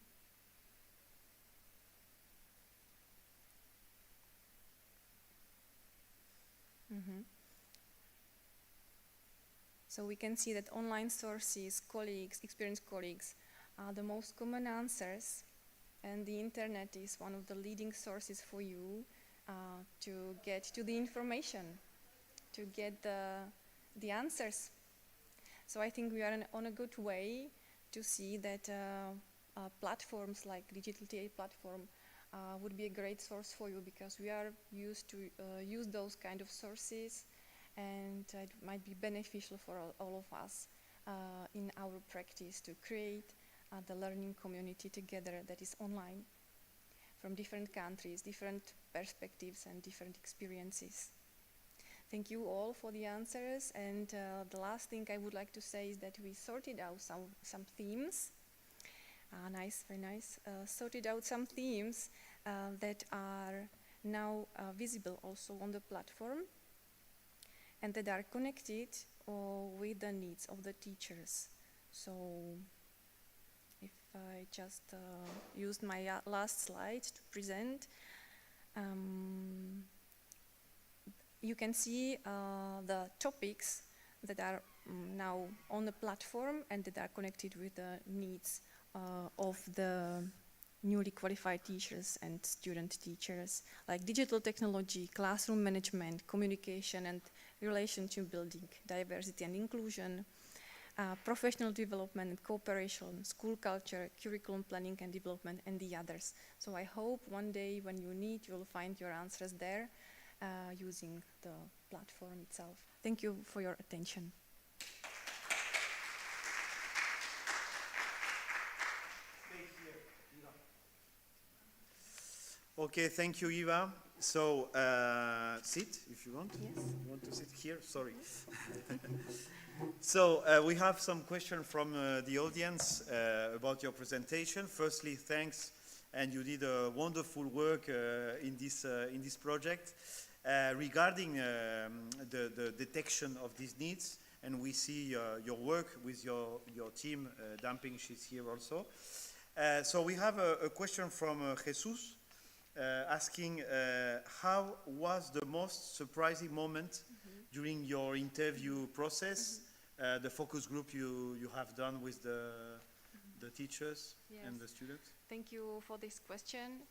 So we can see that online sources, colleagues, experienced colleagues are the most common answers, and the internet is one of the leading sources for you to get to the information, to get the answers. So I think we are on a good way to see that platforms like Digital TA platform would be a great source for you, because we are used to use those kind of sources, and it might be beneficial for all of us in our practice to create the learning community together that is online, from different countries, different perspectives and different experiences. Thank you all for the answers, and the last thing I would like to say is that we sorted out some themes. Nice, very nice. Sorted out some themes that are now visible also on the platform, and that are connected with the needs of the teachers. So if I just used my last slide to present, you can see the topics that are now on the platform and that are connected with the needs of the newly qualified teachers and student teachers, like digital technology, classroom management, communication and relationship building, diversity and inclusion, professional development and cooperation, school culture, curriculum planning and development, and the others. So I hope one day when you need, you'll find your answers there using the platform itself. Thank you for your attention. Okay, thank you, Eva. So, sit if you want. Yes. You want to sit here? Sorry. So, we have some questions from the audience about your presentation. Firstly, thanks, and you did a wonderful work in this project regarding the detection of these needs. And we see your work with your team. Damping, she's here also. So we have a question from Jesus. Asking how was the most surprising moment during your interview process, the focus group you have done with the teachers and the students? Thank you for this question.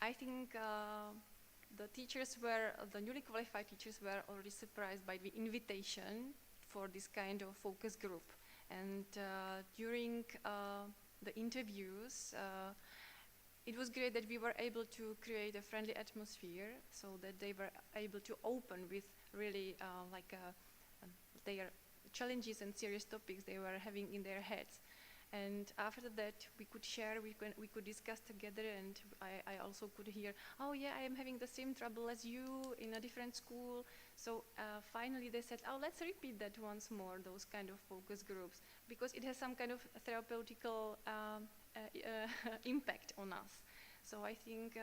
I think the newly qualified teachers were already surprised by the invitation for this kind of focus group. And during the interviews, it was great that we were able to create a friendly atmosphere so that they were able to open with really their challenges and serious topics they were having in their heads. And after that, we could share, we could discuss together, and I also could hear, oh yeah, I am having the same trouble as you in a different school. So finally they said, oh, let's repeat that once more, those kind of focus groups, because it has some kind of therapeutical impact on us. So I think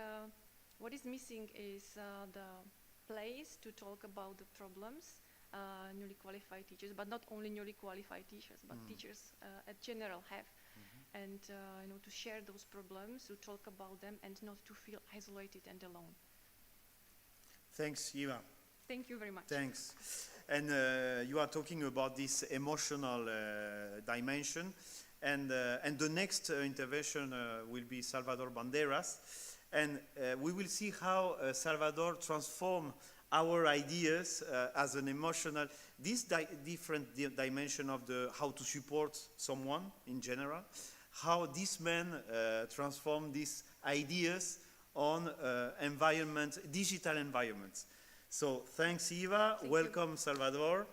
what is missing is the place to talk about the problems newly qualified teachers, but not only newly qualified teachers, but teachers at general have, and to share those problems, to talk about them, and not to feel isolated and alone. Thanks, Eva. Thank you very much. Thanks. And you are talking about this emotional dimension. And the next intervention will be Salvador Banderas. And we will see how Salvador transforms our ideas as an emotional, this different dimension of how to support someone in general, how this man transformed these ideas on digital environments. So thanks, Eva. Thank Welcome, you. Salvador.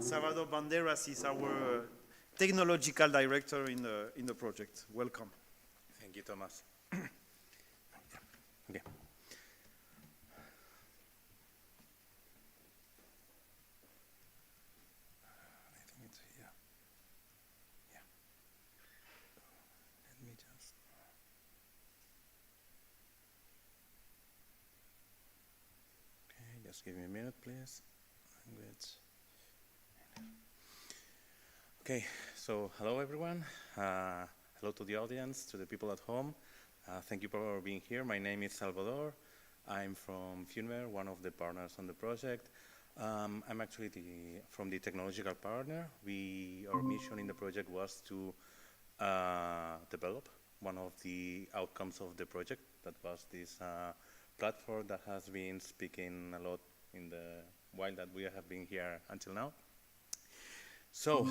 Salvador Banderas is our technological director in the project. Welcome. Thank you, Thomas. Okay. I think it's here. Yeah. Let me just. Okay, just give me a minute, please. Language. Okay, so hello everyone. Hello to the audience, to the people at home. Thank you for being here. My name is Salvador. I'm from FUNVER, one of the partners on the project. I'm actually from the technological partner. Our mission in the project was to develop one of the outcomes of the project. That was this platform that has been speaking a lot in the while that we have been here until now. So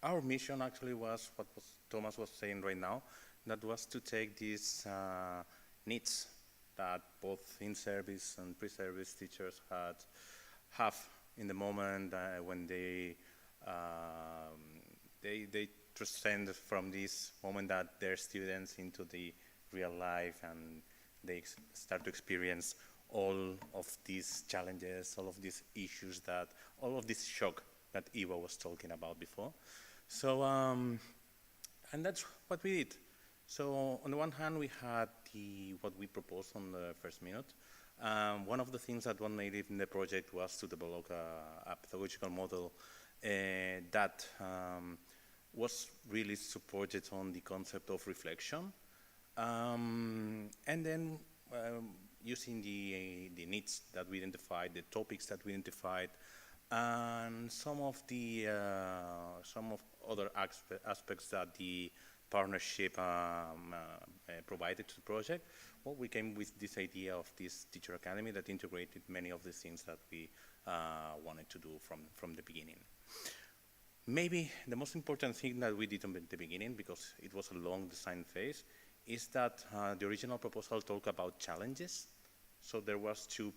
our mission actually was what Thomas was saying right now. That was to take these needs that both in-service and pre-service teachers have in the moment when they transcend from this moment that they're students into the real life, and they start to experience all of these challenges, all of these issues, all of this shock that Eva was talking about before. So, and that's what we did. So on the one hand, we had what we proposed on the first minute. One of the things that one made in the project was to develop a pedagogical model that was really supported on the concept of reflection. And then using the needs that we identified, the topics that we identified, and some of other aspects that the partnership provided to the project, well, we came with this idea of this teacher academy that integrated many of the things that we wanted to do from the beginning. Maybe the most important thing that we did at the beginning, because it was a long design phase, is that the original proposal talked about challenges. So there was two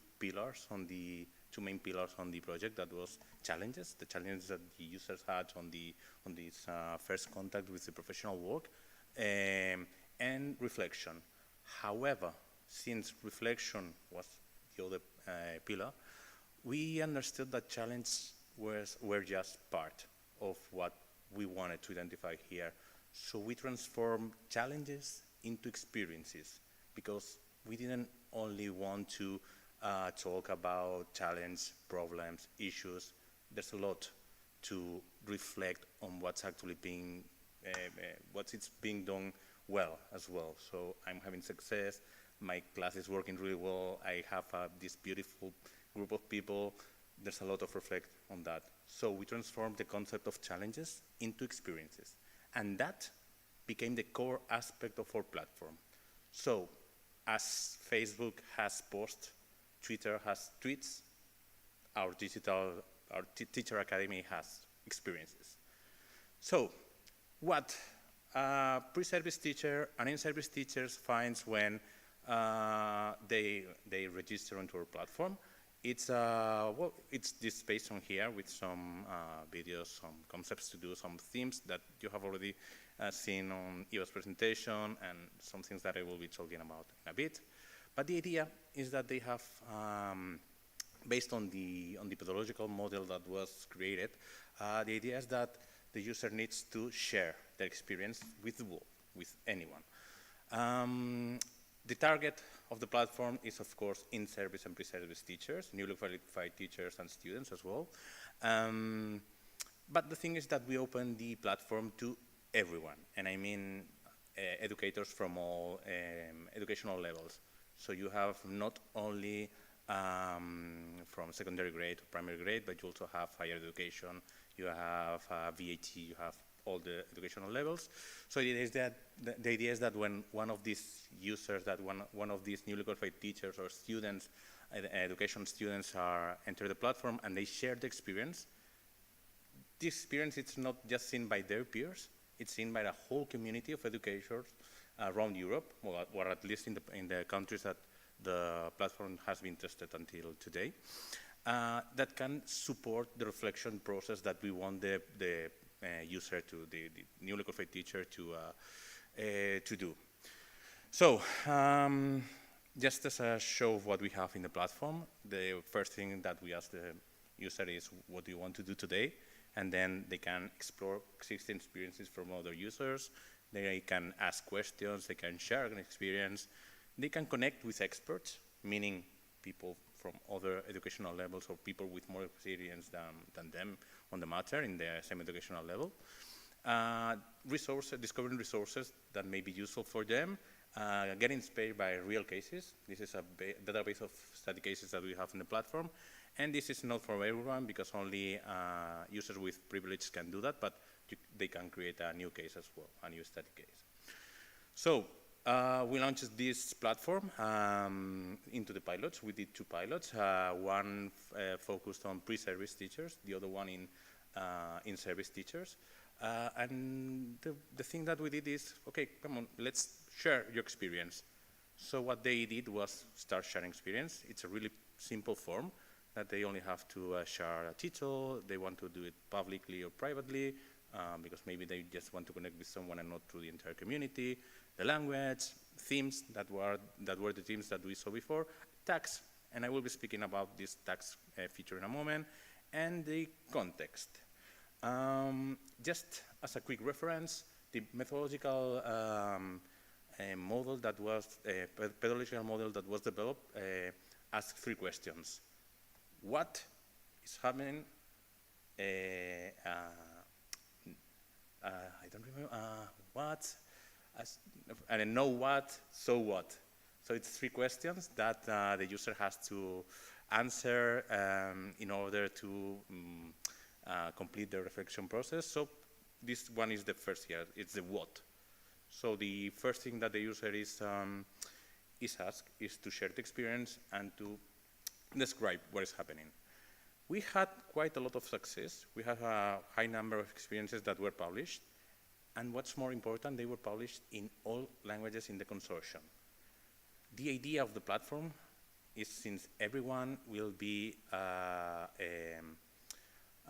main pillars on the project. That was challenges, the challenges that the users had on this first contact with the professional work, and reflection. However, since reflection was the other pillar, we understood that challenges were just part of what we wanted to identify here. So we transformed challenges into experiences, because we didn't only want to talk about challenge, problems, issues. There's a lot to reflect on what's actually being done well as well. So I'm having success, my class is working really well, I have this beautiful group of people. There's a lot of reflect on that. So we transformed the concept of challenges into experiences. And that became the core aspect of our platform. So as Facebook has posts, Twitter has tweets, our Teacher Academy has experiences. So what a pre-service teacher and in-service teachers finds when they register onto our platform, it's this space on here with some videos, some concepts to do, some themes that you have already seen on Eva's presentation, and some things that I will be talking about in a bit. But the idea is that they have, based on the pedagogical model that was created, the idea is that the user needs to share their experience with the world, with anyone. The target of the platform is, of course, in-service and pre-service teachers, newly qualified teachers and students as well. But the thing is that we open the platform to everyone, and I mean educators from all educational levels. So you have not only from secondary grade to primary grade, but you also have higher education, you have VAT, you have all the educational levels. So the idea is that when one of these users, that one of these newly qualified teachers or students, education students enter the platform and they share the experience, this experience is not just seen by their peers, it's seen by the whole community of educators around Europe, or at least in the countries that the platform has been tested until today, that can support the reflection process that we want the user to, the newly qualified teacher to do. So, just as a show of what we have in the platform, the first thing that we ask the user is, what do you want to do today? And then they can explore existing experiences from other users, they can ask questions, they can share an experience, they can connect with experts, meaning people from other educational levels or people with more experience than them on the matter in the same educational level. Discovering resources that may be useful for them, getting inspired by real cases. This is a database of study cases that we have in the platform. And this is not for everyone, because only users with privilege can do that, but they can create a new case as well, a new study case. So we launched this platform into the pilots. We did 2 pilots, one focused on pre-service teachers, the other one in-service teachers. And the thing that we did is, okay, come on, let's share your experience. So what they did was start sharing experience. It's a really simple form that they only have to share a title. They want to do it publicly or privately, because maybe they just want to connect with someone and not through the entire community. The language, themes that were the themes that we saw before, tags, and I will be speaking about this tags feature in a moment, and the context. Just as a quick reference, the methodological model that was pedagogical model that was developed asked 3 questions. What is happening? I don't remember what. I don't know what, so what. So it's 3 questions that the user has to answer in order to complete the reflection process. So this one is the first here, it's the what. So the first thing that the user is is asked is to share the experience and to describe what is happening. We had quite a lot of success. We had a high number of experiences that were published, and what's more important, they were published in all languages in the consortium. The idea of the platform is, since everyone will be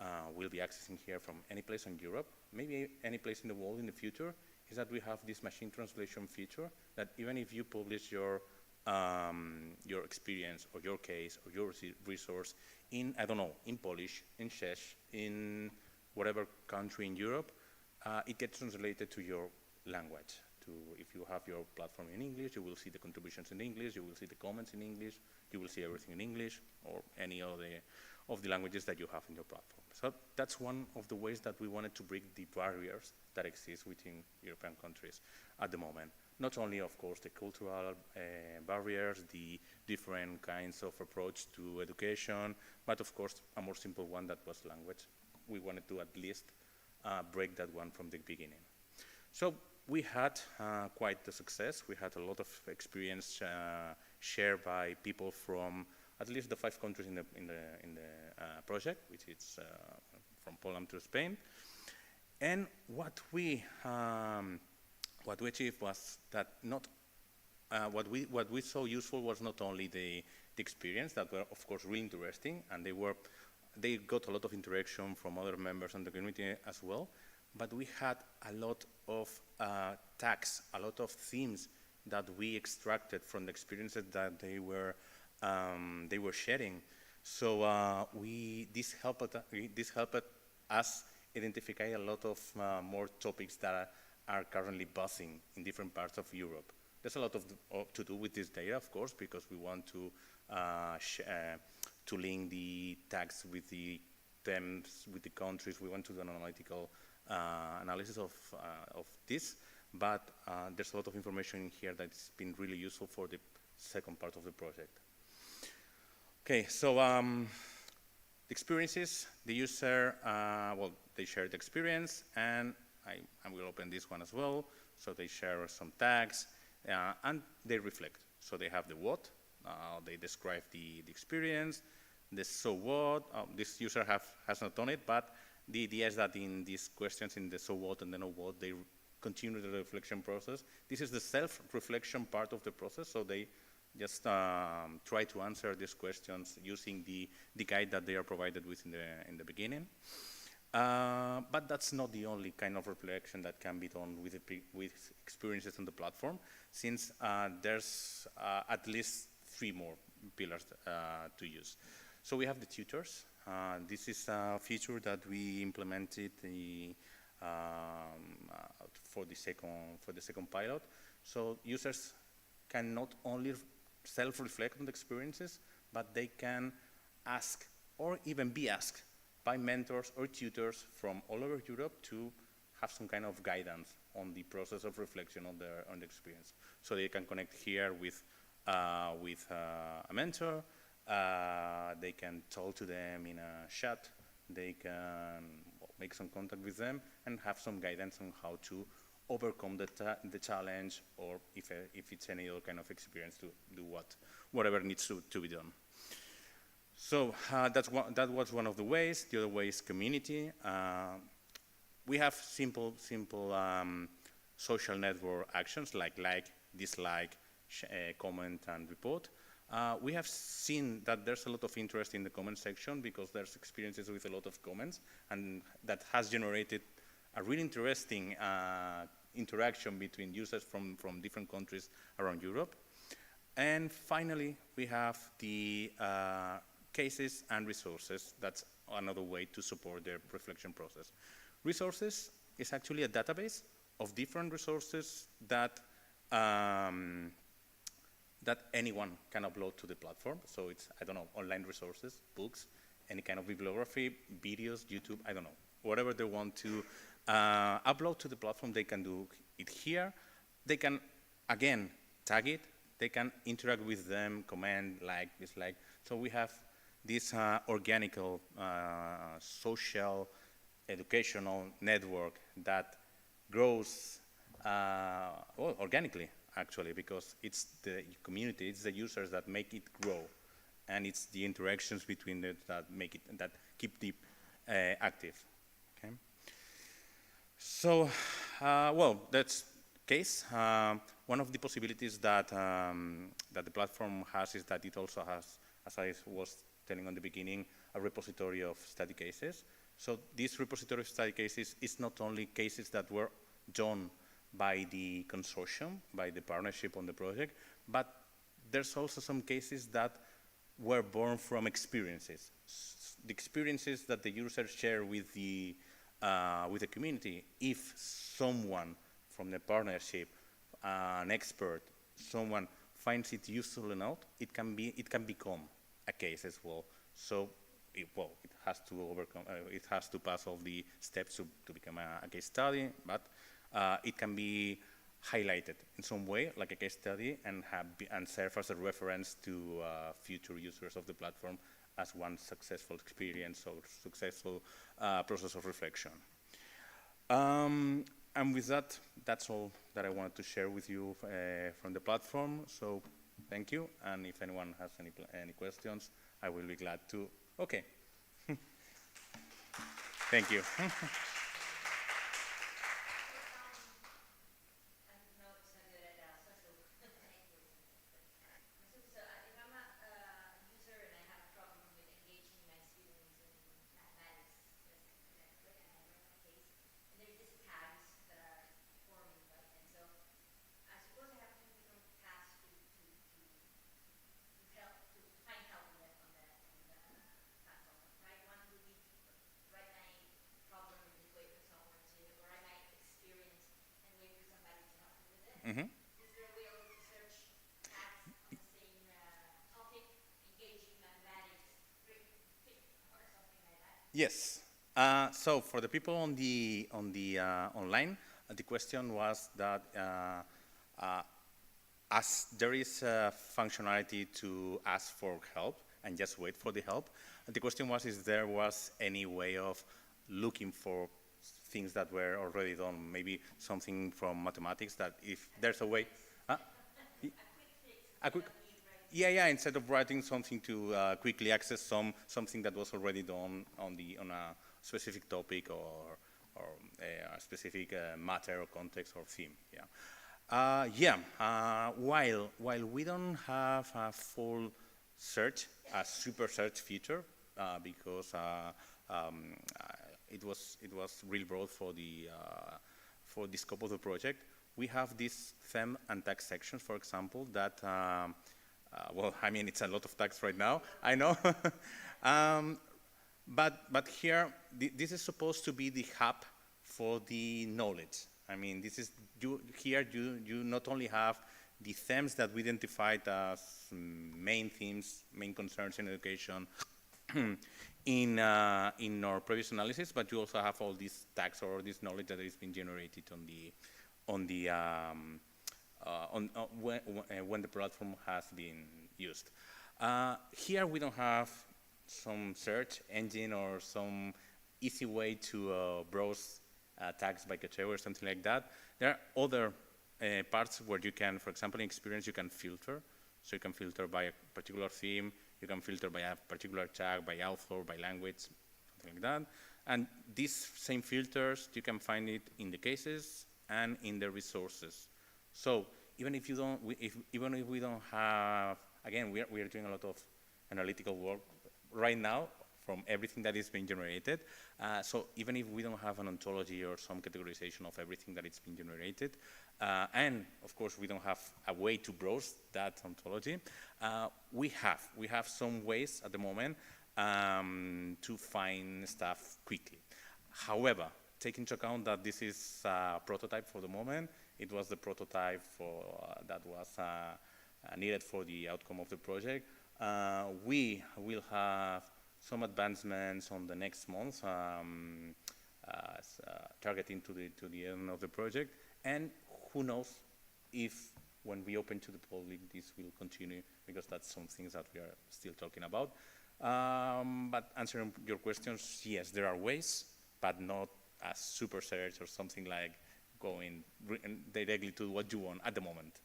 accessing here from any place in Europe, maybe any place in the world in the future, is that we have this machine translation feature that even if you publish your experience or your case or your resource in, I don't know, in Polish, in Czech, in whatever country in Europe, it gets translated to your language. If you have your platform in English, you will see the contributions in English, you will see the comments in English, you will see everything in English or any of the languages that you have in your platform. So that's one of the ways that we wanted to break the barriers that exist within European countries at the moment. Not only, of course, the cultural barriers, the different kinds of approach to education, but of course, a more simple one that was language. We wanted to at least break that one from the beginning. So we had quite the success. We had a lot of experience shared by people from at least the 5 countries in the project, which is from Poland to Spain. And what we achieved was that what we saw useful was not only the experience that were of course really interesting, and they got a lot of interaction from other members of the community as well, but we had a lot of tags, a lot of themes that we extracted from the experiences that they were sharing. So this helped us identify a lot of more topics that are currently buzzing in different parts of Europe. There's a lot to do with this data, of course, because we want to link the tags with the themes, with the countries. We want to do an analytical analysis of this, but there's a lot of information in here that's been really useful for the second part of the project. Okay, so experiences, the user, they share the experience, and I will open this one as well. So they share some tags, and they reflect. So they have the what, they describe the experience, the so what. This user has not done it, but the idea is that in these questions, in the so what and the no what, they continue the reflection process. This is the self-reflection part of the process, so they just try to answer these questions using the guide that they are provided with in the beginning. But that's not the only kind of reflection that can be done with experiences on the platform, since there's at least 3 more pillars to use. So we have the tutors. This is a feature that we implemented for the second pilot. So users can not only self-reflect on the experiences, but they can ask or even be asked by mentors or tutors from all over Europe to have some kind of guidance on the process of reflection on the experience. So they can connect here with a mentor. They can talk to them in a chat. They can make some contact with them and have some guidance on how to overcome the challenge, or if it's any other kind of experience, to do whatever needs to be done. So that was one of the ways. The other way is community. We have simple social network actions like dislike, comment, and report. We have seen that there's a lot of interest in the comment section because there's experiences with a lot of comments, and that has generated a really interesting interaction between users from different countries around Europe. And finally, we have the cases and resources. That's another way to support their reflection process. Resources is actually a database of different resources that anyone can upload to the platform. So it's, I don't know, online resources, books, any kind of bibliography, videos, YouTube, I don't know. Whatever they want to upload to the platform, they can do it here. They can, again, tag it. They can interact with them, comment, like, dislike. So we have this organical, social, educational network that grows organically actually, because it's the community, it's the users that make it grow, and it's the interactions between it that make it, that keep it active. Okay. So, well, that's case. One of the possibilities that that the platform has is that it also has, as I was telling on the beginning, a repository of study cases. So this repository of study cases is not only cases that were done by the consortium, by the partnership on the project, but there's also some cases that were born from experiences. The experiences that the users share with the community. If someone from the partnership, an expert, someone finds it useful enough, it can become a case as well. So, it has to overcome, it has to pass all the steps to become a case study, but it can be highlighted in some way, like a case study, and serve as a reference to future users of the platform as one successful experience or successful process of reflection. And with that, that's all that I wanted to share with you from the platform. So thank you, and if anyone has any questions, I will be glad to. Okay. Thank you. Mm-hmm. Yes. So for the people on the online, the question was that as there is a functionality to ask for help and just wait for the help, the question was if there was any way of looking for things that were already done, maybe something from mathematics that if there's a way. Huh? A quick. Yeah. Instead of writing something to quickly access something that was already done on a specific topic or a specific matter or context or theme. Yeah. While we don't have a full search, a super search feature, because it was real broad for the scope of the project. We have these theme and tag sections, for example, that. Well, I mean, it's a lot of tags right now, I know. But here, this is supposed to be the hub for the knowledge. I mean, this is here you not only have the themes that we identified as main themes, main concerns in education in our previous analysis, but you also have all these tags or this knowledge that has been generated when the platform has been used. Here we don't have some search engine or some easy way to browse tags by category or something like that. There are other parts where you can, for example, in Experience, you can filter. So you can filter by a particular theme, you can filter by a particular tag, by author, by language, something like that. And these same filters, you can find it in the cases and in the resources. So even if we don't have, again, we are doing a lot of analytical work right now from everything that is being generated. So even if we don't have an ontology or some categorization of everything that is being generated, and of course we don't have a way to browse that ontology, we have some ways at the moment to find stuff quickly. However, take into account that this is a prototype for the moment. It was the prototype that was needed for the outcome of the project. We will have some advancements on the next month, targeting to the end of the project. And who knows if when we open to the public, this will continue, because that's some things that we are still talking about. But answering your questions, yes, there are ways, but not a super search or something like going directly to what you want at the moment.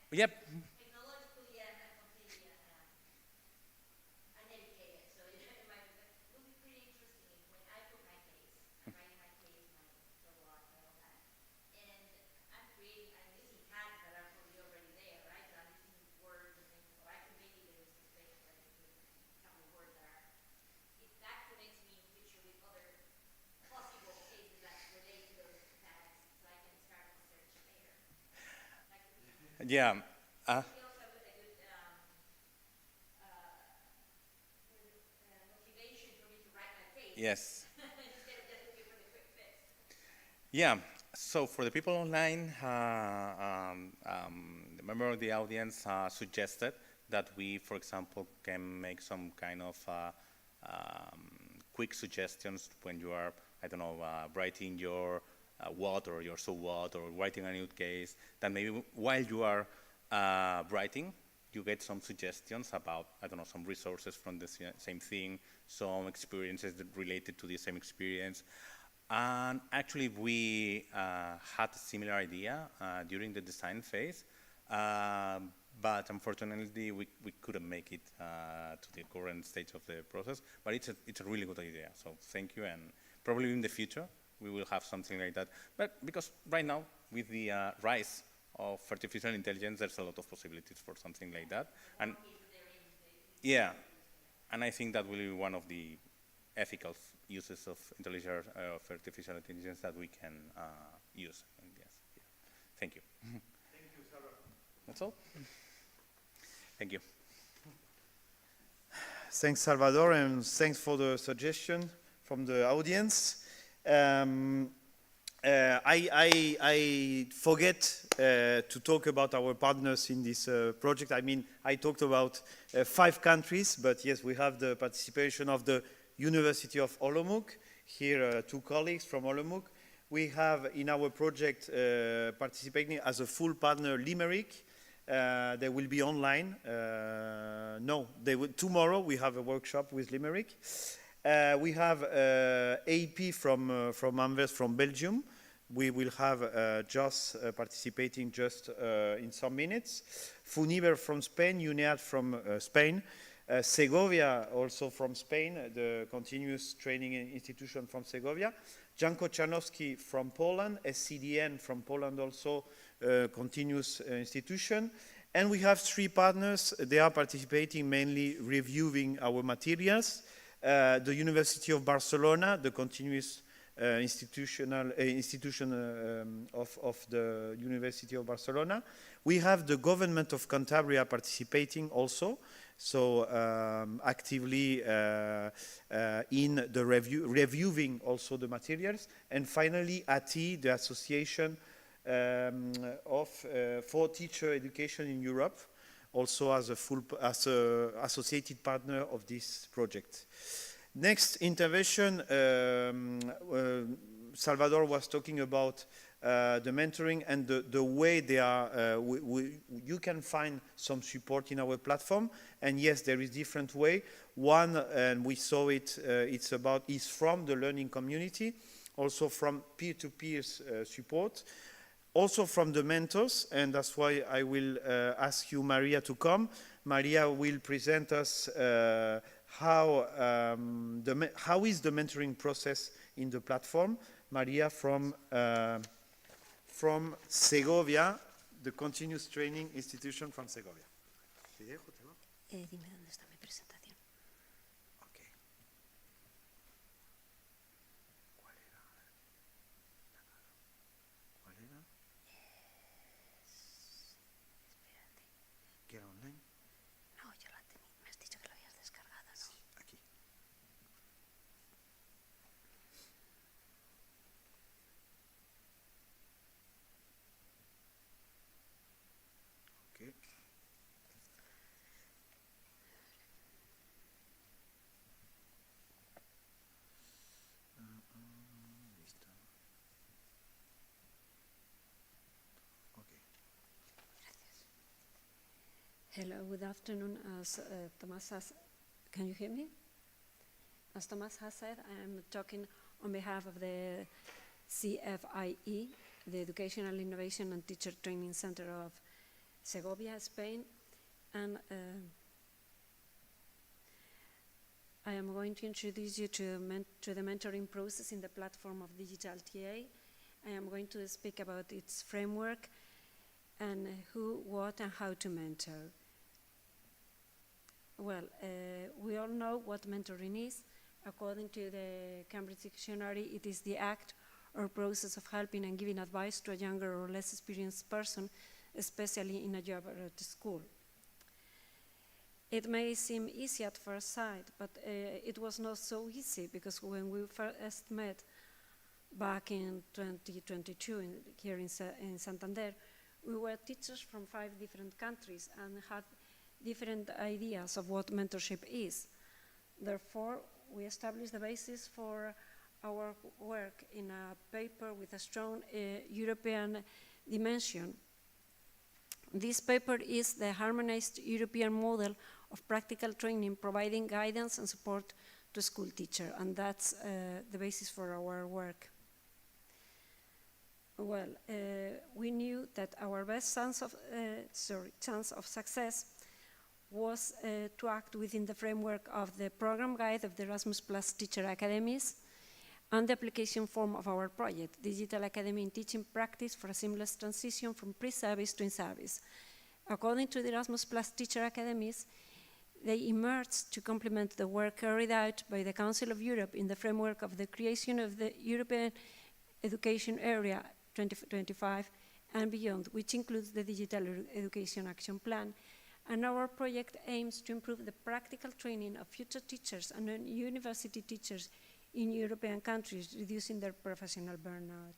Yep. Technologically, I'm completely uneducated, so it might be, but it will be pretty interesting if when I put my case, I'm writing my case, my blog, and all that, and I'm using tags that are probably already there, right? But I'm using words and things, or I can maybe there is a space where I can put a couple of words that are, if that connects me in the future with other possible cases that relate to those tags, so I can start a search there. That could be Yeah. we also have a good motivation for me to write my case Yes. instead of just looking for the quick fix. Yeah. So for the people online, the member of the audience suggested that we, for example, can make some kind of quick suggestions when you are, I don't know, writing your what or your so what, or writing a new case, that maybe while you are writing, you get some suggestions about, I don't know, some resources from the same thing, some experiences that related to the same experience. And actually, we had a similar idea during the design phase, but unfortunately, we couldn't make it to the current stage of the process. But it's a really good idea. So thank you, and probably in the future we will have something like that. But because right now, with the rise of artificial intelligence, there's a lot of possibilities for something like that. And yeah, and I think that will be one of the ethical uses of artificial intelligence that we can use. And yes, yeah. Thank you. Thank you, Sarah. That's all. Thank you. Thanks, Salvador, and thanks for the suggestion from the audience. I forget to talk about our partners in this project. I mean, I talked about 5 countries, but yes, we have the participation of the University of Olomouc. Here, 2 colleagues from Olomouc. We have in our project participating as a full partner Limerick. They will be online. Tomorrow we have a workshop with Limerick. We have AP from Anvers from Belgium. We will have Joss participating just in some minutes. Funiver from Spain, UNEAD from Spain. Segovia also from Spain, the continuous training institution from Segovia. Janko Czarnowski from Poland, SCDN from Poland also, continuous institution. And we have 3 partners. They are participating mainly reviewing our materials. The University of Barcelona, the continuous institution of the University of Barcelona. We have the government of Cantabria participating also, so actively in the reviewing also the materials. And finally, ATI, the Association for Teacher Education in Europe, also as a associated partner of this project. Next intervention, Salvador was talking about the mentoring and the way they are, you can find some support in our platform. And yes, there is different way. One, and we saw it, is from the learning community, also from peer-to-peer support, also from the mentors, and that's why I will ask you, Maria, to come. Maria will present us how is the mentoring process in the platform. Maria from Segovia, the Continuous Training Institution from Segovia. Dime dónde está mi presentación. Okay. ¿Cuál era? Espérate. ¿Que era online? No, yo la tenía. Me has dicho que la habías descargada, ¿no? Aquí. Okay. Listo. Okay. Hello, good afternoon. As Thomas has, can you hear me? As Thomas has said, I am talking on behalf of the CFIE, the Educational Innovation and Teacher Training Center of Segovia, Spain, and I am going to introduce you to the mentoring process in the platform of Digital TA. I am going to speak about its framework and who, what, and how to mentor. Well, we all know what mentoring is. According to the Cambridge Dictionary, it is the act or process of helping and giving advice to a younger or less experienced person, especially in a job or at school. It may seem easy at first sight, but it was not so easy, because when we first met back in 2022 here in Santander, we were teachers from 5 different countries and had different ideas of what mentorship is. Therefore, we established the basis for our work in a paper with a strong European dimension. This paper is the harmonized European model of practical training, providing guidance and support to school teachers, and that's the basis for our work. Well, we knew that our best chance of success was to act within the framework of the program guide of the Erasmus Plus Teacher Academies and the application form of our project, Digital Academy in Teaching Practice for a Seamless Transition from Pre-Service to In-Service. According to the Erasmus Plus Teacher Academies, they emerged to complement the work carried out by the Council of Europe in the framework of the creation of the European Education Area 2025 and beyond, which includes the Digital Education Action Plan. And our project aims to improve the practical training of future teachers and university teachers in European countries, reducing their professional burnout.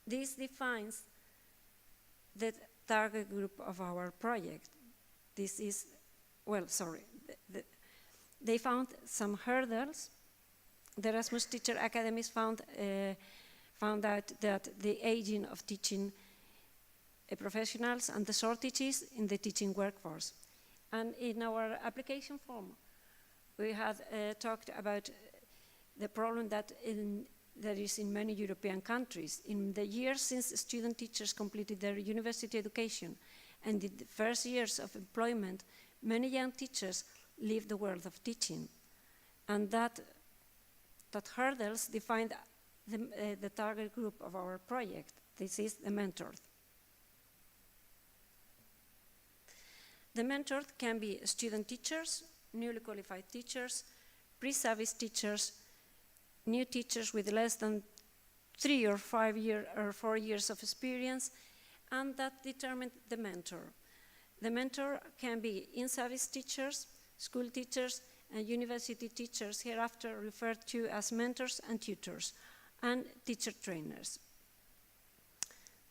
This defines the target group of our project. This is, well, sorry, they found some hurdles. The Erasmus Teacher Academies found out that the aging of teaching professionals and the shortages in the teaching workforce. And in our application form, we had talked about the problem that is in many European countries. In the years since student teachers completed their university education and in the first years of employment, many young teachers leave the world of teaching. And that hurdles defined the target group of our project. This is the mentor. The mentored can be student teachers, newly qualified teachers, pre-service teachers, new teachers with less than 3 or 4 years of experience, and that determine the mentor. The mentor can be in-service teachers, school teachers, and university teachers, hereafter referred to as mentors and tutors, and teacher trainers.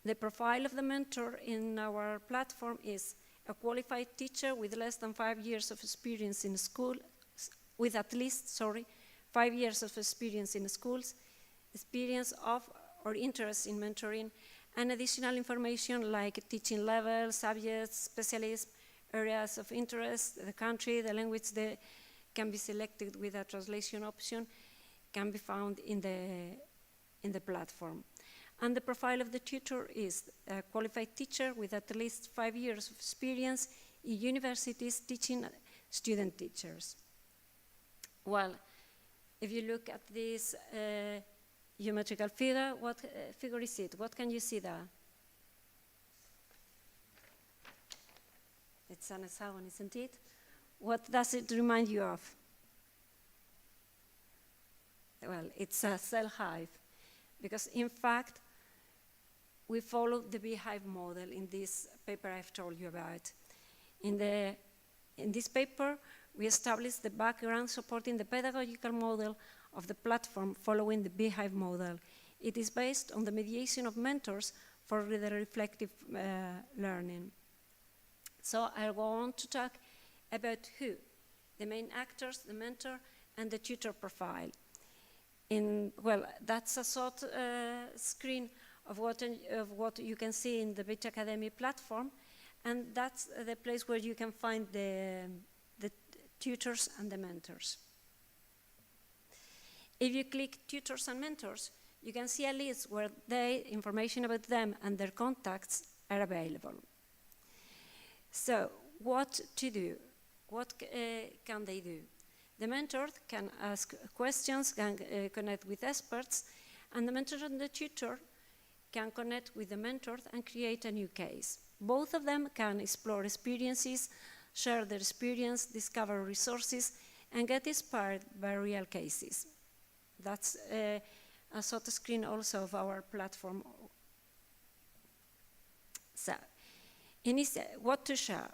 The profile of the mentor in our platform is a qualified teacher with less than 5 years of experience in school, with at least, 5 years of experience in schools, experience of or interest in mentoring, and additional information like teaching level, subjects, specialism, areas of interest, the country, the language that can be selected with a translation option, can be found in the platform. And the profile of the tutor is a qualified teacher with at least 5 years of experience in universities teaching student teachers. Well, if you look at this geometrical figure, what figure is it? What can you see there? It's an hexagon, isn't it? What does it remind you of? Well, it's a cell hive, because in fact, we follow the beehive model in this paper I've told you about. In this paper, we established the background supporting the pedagogical model of the platform following the beehive model. It is based on the mediation of mentors for the reflective learning. So I'll go on to talk about who, the main actors, the mentor, and the tutor profile. Well, that's a short screen of what you can see in the Beta Academy platform, and that's the place where you can find the tutors and the mentors. If you click tutors and mentors, you can see a list where information about them and their contacts are available. So, what to do? What can they do? The mentor can ask questions, can connect with experts, and the mentor and the tutor can connect with the mentor and create a new case. Both of them can explore experiences, share their experience, discover resources, and get inspired by real cases. That's a sort of screen also of our platform. So, what to share?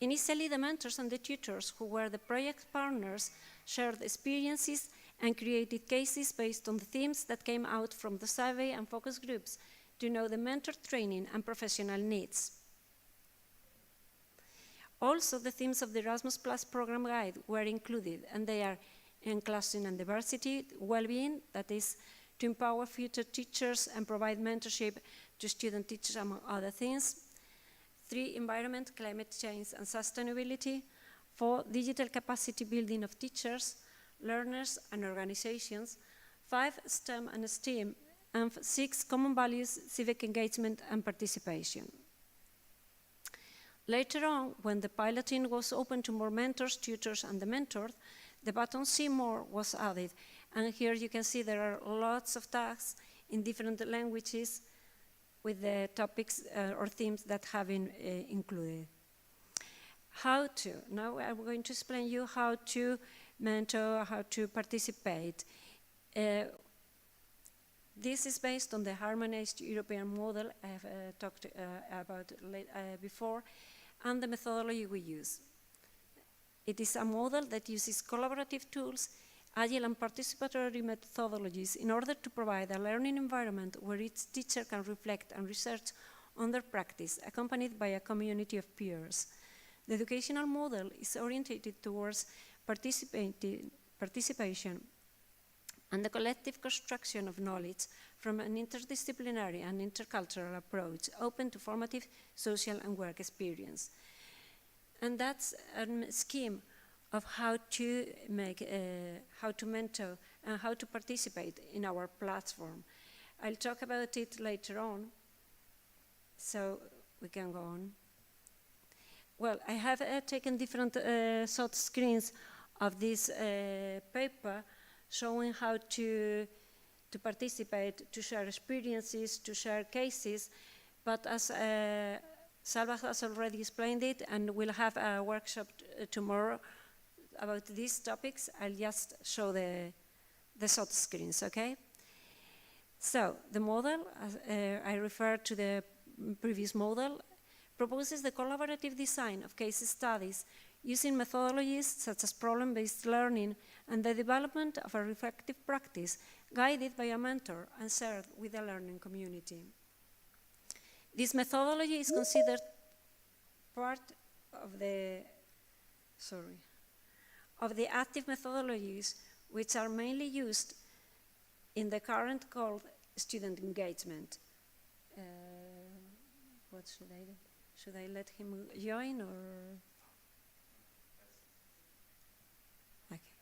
Initially, the mentors and the tutors who were the project partners shared experiences and created cases based on the themes that came out from the survey and focus groups to know the mentor training and professional needs. Also, the themes of the Erasmus Plus program guide were included, and they are inclusion and diversity, well-being, that is to empower future teachers and provide mentorship to student teachers, among other things. 3, environment, climate change and sustainability. 4, digital capacity building of teachers, learners and organizations. 5, STEM and STEAM. And 6, common values, civic engagement and participation. Later on, when the piloting was open to more mentors, tutors and the mentored, the button See More was added. And here you can see there are lots of tags in different languages with the topics or themes that have been included. How to? Now I'm going to explain you how to mentor, how to participate. This is based on the harmonized European model I have talked about before, and the methodology we use. It is a model that uses collaborative tools, agile and participatory methodologies in order to provide a learning environment where each teacher can reflect and research on their practice, accompanied by a community of peers. The educational model is oriented towards participation and the collective construction of knowledge from an interdisciplinary and intercultural approach, open to formative social and work experience. And that's a scheme of how to mentor and how to participate in our platform. I'll talk about it later on, so we can go on. Well, I have taken different short screens of this paper showing how to participate, to share experiences, to share cases, but as Salva has already explained it, and we'll have a workshop tomorrow about these topics, I'll just show the short screens, okay? So, the model, I refer to the previous model, proposes the collaborative design of case studies using methodologies such as problem-based learning and the development of a reflective practice guided by a mentor and shared with the learning community. This methodology is considered part of the active methodologies which are mainly used in the current called student engagement. What should I do? Should I let him join or? Okay.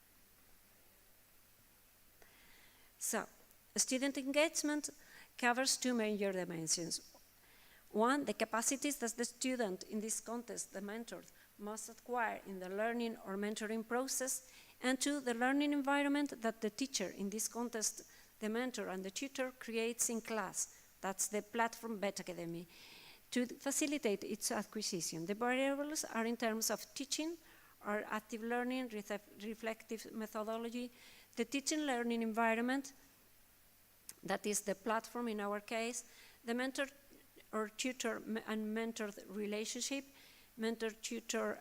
So, student engagement covers 2 major dimensions. 1, the capacities that the student, in this context, the mentor, must acquire in the learning or mentoring process, and 2, the learning environment that the teacher, in this context, the mentor and the tutor, creates in class. That's the platform Beta Academy, to facilitate its acquisition. The variables are in terms of teaching, or active learning, reflective methodology, the teaching learning environment, that is the platform in our case, the mentor or tutor and mentor relationship, mentor-tutor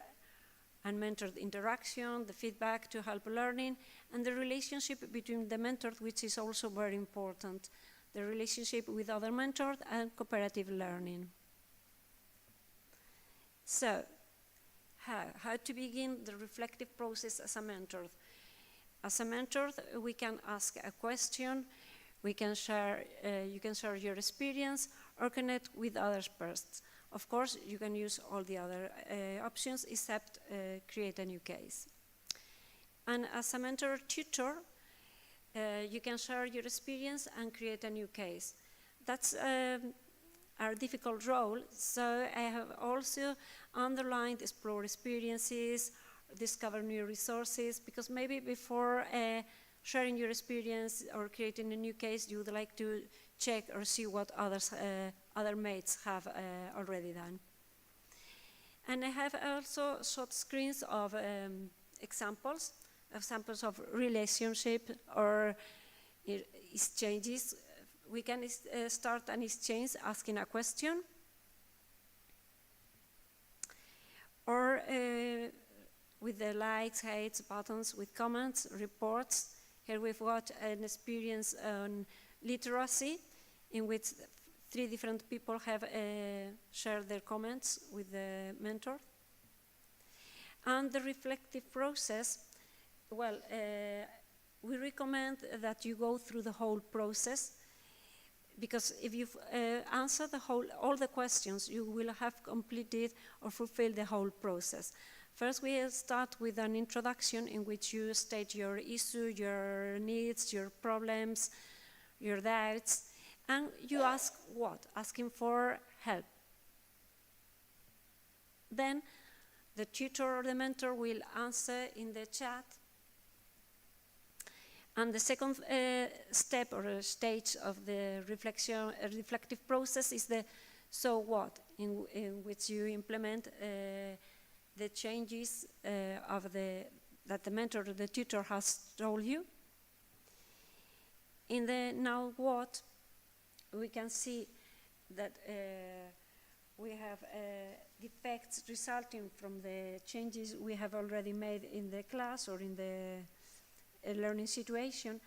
and mentored interaction, the feedback to help learning, and the relationship between the mentored, which is also very important, the relationship with other mentored and cooperative learning. So, how to begin the reflective process as a mentor? As a mentor, we can ask a question, we can share, you can share your experience or connect with others first. Of course, you can use all the other options except create a new case. And as a mentor or tutor, you can share your experience and create a new case. That's are a difficult role, so I have also underlined explore experiences, discover new resources, because maybe before sharing your experience or creating a new case, you would like to check or see what other mates have already done. And I have also short screens of examples of relationship or exchanges. We can start an exchange asking a question, or with the likes, hates, buttons, with comments, reports. Here we've got an experience on literacy in which 3 different people have shared their comments with the mentor. And the reflective process, well, we recommend that you go through the whole process, because if you've answered all the questions, you will have completed or fulfilled the whole process. First, we start with an introduction in which you state your issue, your needs, your problems, your doubts, and you ask what? Asking for help. Then the tutor or the mentor will answer in the chat. And the second step or stage of the reflective process is the so what, in which you implement the changes that the mentor or the tutor has told you. In the now what, we can see that we have effects resulting from the changes we have already made in the class or in the learning situation,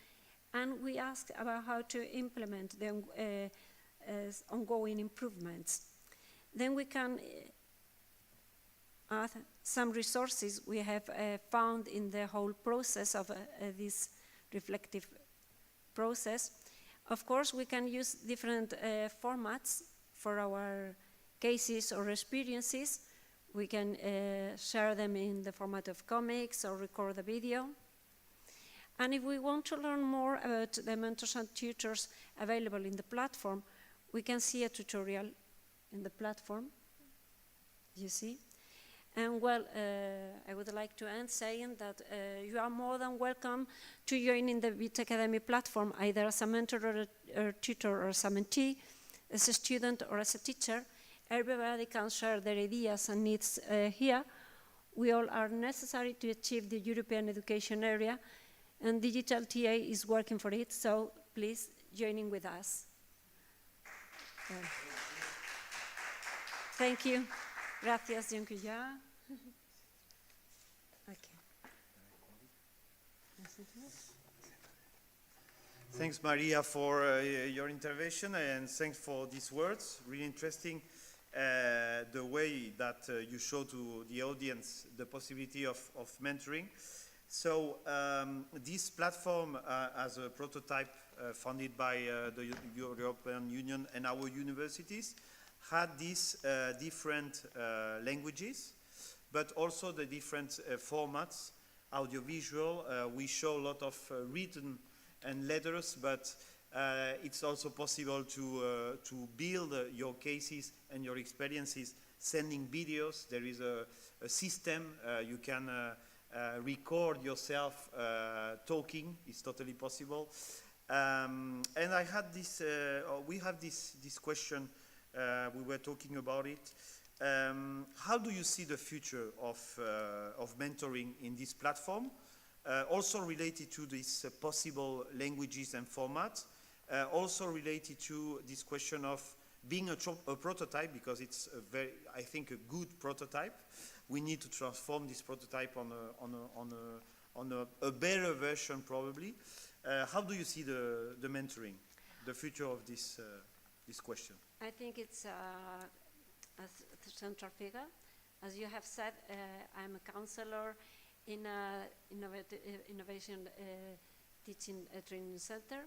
and we ask about how to implement the ongoing improvements. Then we can add some resources we have found in the whole process of this reflective process. Of course, we can use different formats for our cases or experiences. We can share them in the format of comics or record a video. And if we want to learn more about the mentors and tutors available in the platform, we can see a tutorial in the platform, you see. And well, I would like to end saying that you are more than welcome to join in the BIT Academy platform, either as a mentor or a tutor or as a mentee, as a student or as a teacher. Everybody can share their ideas and needs here. We all are necessary to achieve the European education area, and Digital TA is working for it, so please join in with us. Thank you. Gracias, Jean-Cuya. Okay. Thanks, Maria, for your intervention, and thanks for these words. Really interesting the way that you show to the audience the possibility of mentoring. So this platform, as a prototype funded by the European Union and our universities, had these different languages, but also the different formats, audiovisual. We show a lot of written and letters, but it's also possible to build your cases and your experiences sending videos. There is a system. You can record yourself talking. It's totally possible. And I had this, we have this question. We were talking about it. How do you see the future of mentoring in this platform? Also related to these possible languages and formats. Also related to this question of being a prototype, because it's a very, I think, a good prototype. We need to transform this prototype on a better version, probably. How do you see the mentoring, the future of this question? I think it's a central figure. As you have said, I'm a counselor in an innovation teaching training center,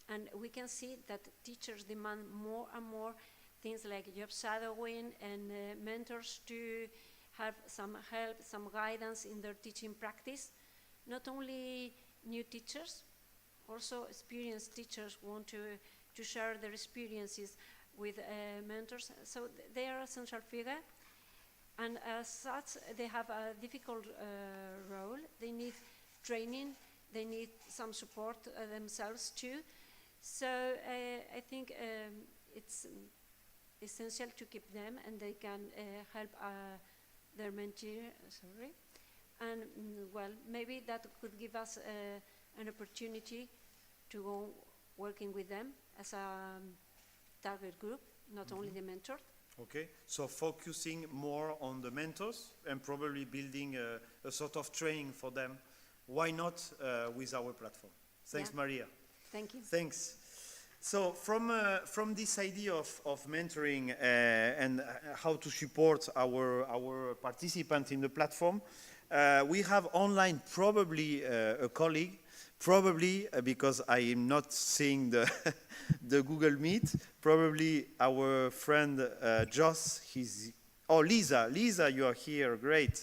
and we can see that teachers demand more and more things like job shadowing and mentors to have some help, some guidance in their teaching practice. Not only new teachers, also experienced teachers want to share their experiences with mentors. So they are essential figure, and as such, they have a difficult role. They need training. They need some support themselves too. So I think it's essential to keep them, and they can help their mentee. And well, maybe that could give us an opportunity to go working with them as a target group, not only the mentor. Okay, so focusing more on the mentors and probably building a sort of training for them. Why not with our platform? Thanks, Yeah. Maria. Thank you. Thanks. So from this idea of mentoring and how to support our participants in the platform, we have online probably a colleague, probably because I am not seeing the the Google Meet, probably our friend Joss, Lisa, you are here, great.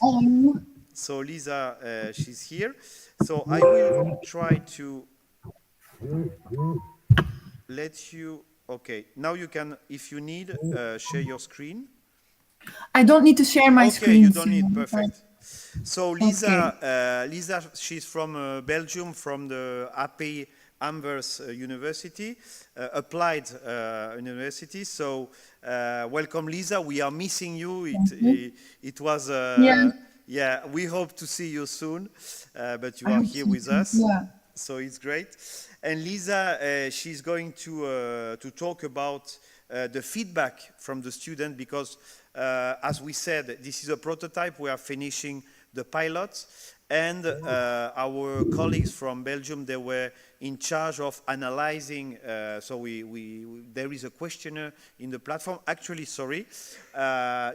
So Lisa, she's here. So I will try to let you, okay, now you can, if you need, share your screen. I don't need to share my Okay, screen. you don't need, soon, perfect. So Lisa, Lisa, she's from Belgium, from the AP Amvers University, applied university. So welcome, Lisa. We are missing you. It was, yeah, we hope to see you soon, but you are here with us. Yeah. So it's great. And Lisa, she's going to talk about the feedback from the student because, as we said, this is a prototype. We are finishing the pilot. And our colleagues from Belgium, they were in charge of analyzing. So there is a questionnaire in the platform. Actually, sorry,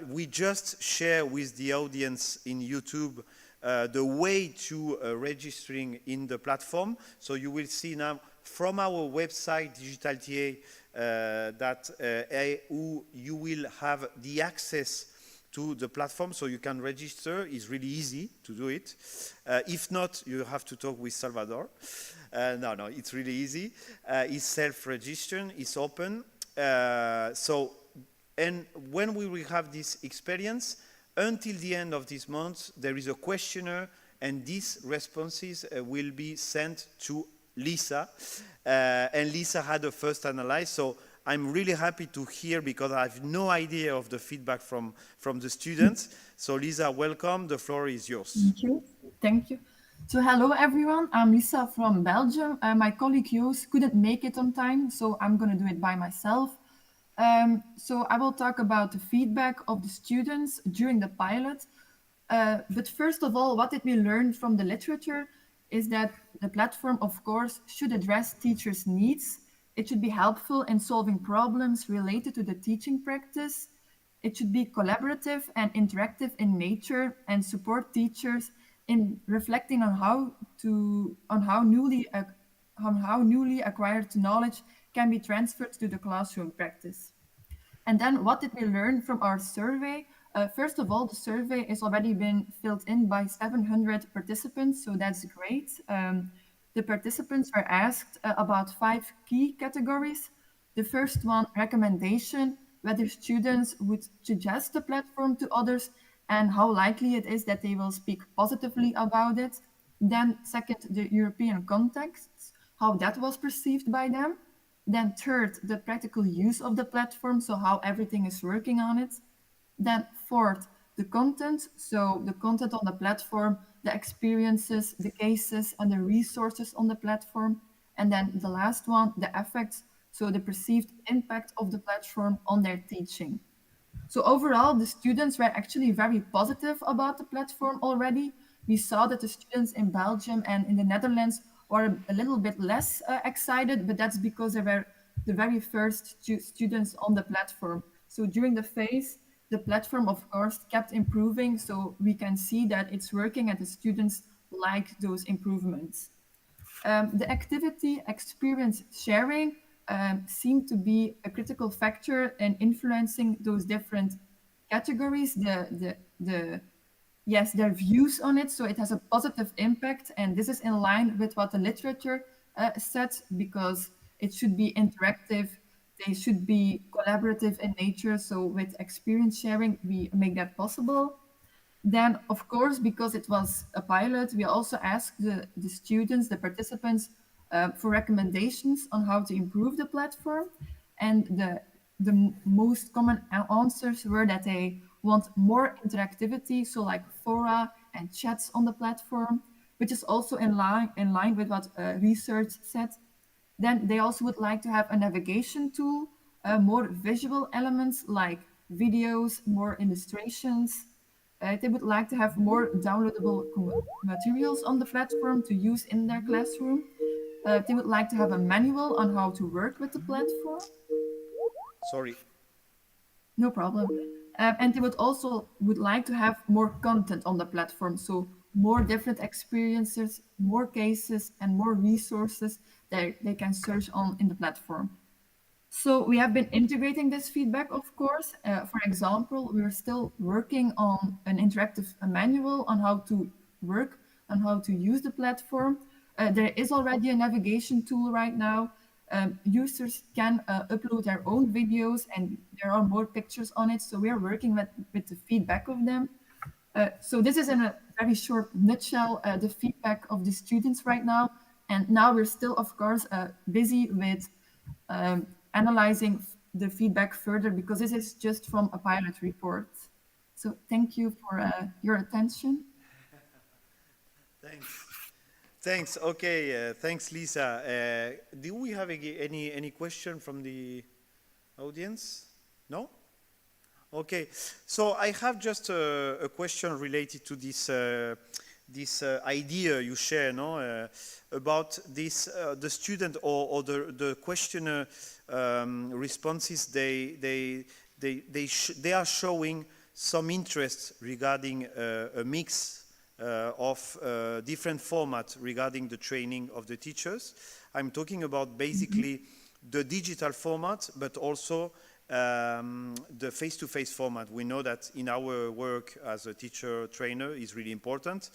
we just share with the audience in YouTube the way to registering in the platform. So you will see now from our website, Digital TA, that you will have the access to the platform, so you can register. It's really easy to do it. If not, you have to talk with Salvador. No, it's really easy. It's self-registration, it's open. And when we will have this experience, until the end of this month, there is a questionnaire, and these responses will be sent to Lisa. And Lisa had a first analysis, so I'm really happy to hear because I have no idea of the feedback from the students. So Lisa, welcome. The floor is yours. Thank you. Thank you. So hello, everyone. I'm Lisa from Belgium. My colleague Joost couldn't make it on time, so I'm going to do it by myself. So I will talk about the feedback of the students during the pilot. But first of all, what did we learn from the literature is that the platform, of course, should address teachers' needs. It should be helpful in solving problems related to the teaching practice. It should be collaborative and interactive in nature and support teachers in reflecting on how newly acquired knowledge can be transferred to the classroom practice. And then what did we learn from our survey? First of all, the survey has already been filled in by 700 participants, so that's great. The participants were asked about 5 key categories. The first one, recommendation, whether students would suggest the platform to others and how likely it is that they will speak positively about it. Then second, the European context, how that was perceived by them. Then third, the practical use of the platform, so how everything is working on it. Then fourth, the content, so the content on the platform, the experiences, the cases, and the resources on the platform. And then the last one, the effects, so the perceived impact of the platform on their teaching. So overall, the students were actually very positive about the platform already. We saw that the students in Belgium and in the Netherlands were a little bit less excited, but that's because they were the very first students on the platform. So during the phase, the platform, of course, kept improving, so we can see that it's working and the students like those improvements. The activity experience sharing seemed to be a critical factor in influencing those different categories, their views on it, so it has a positive impact, and this is in line with what the literature said, because it should be interactive, they should be collaborative in nature. So with experience sharing, we make that possible. Then, of course, because it was a pilot, we also asked the students, the participants, for recommendations on how to improve the platform. And the most common answers were that they want more interactivity, so like fora and chats on the platform, which is also in line with what research said. Then they also would like to have a navigation tool, more visual elements like videos, more illustrations. They would like to have more downloadable materials on the platform to use in their classroom. They would like to have a manual on how to work with the platform. Sorry. No problem. And they would like to have more content on the platform, so more different experiences, more cases, and more resources that they can search on in the platform. So we have been integrating this feedback, of course. For example, we're still working on an interactive manual on how to work and how to use the platform. There is already a navigation tool right now. Users can upload their own videos and there are more pictures on it. So we're working with the feedback of them. So this is in a very short nutshell, the feedback of the students right now. And now we're still, of course, busy with analyzing the feedback further because this is just from a pilot report. So thank you for your attention. Thanks. Thanks. Okay. Thanks, Lisa. Do we have any question from the audience? No? Okay. So I have just a question related to this idea you share, no, about this the student or the questionnaire responses. They are showing some interest regarding a mix of different formats regarding the training of the teachers. I'm talking about basically the digital format, but also the face-to-face format. We know that in our work as a teacher trainer is really important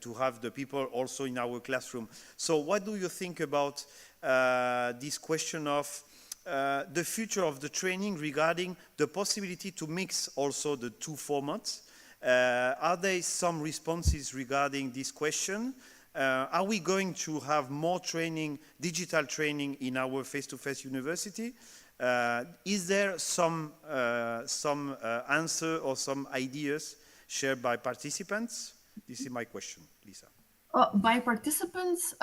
to have the people also in our classroom. So what do you think about this question of the future of the training regarding the possibility to mix also the two formats? Are there some responses regarding this question? Are we going to have more training, digital training in our face-to-face university? Is there some answer or some ideas shared by participants? This is my question, Lisa. By participants,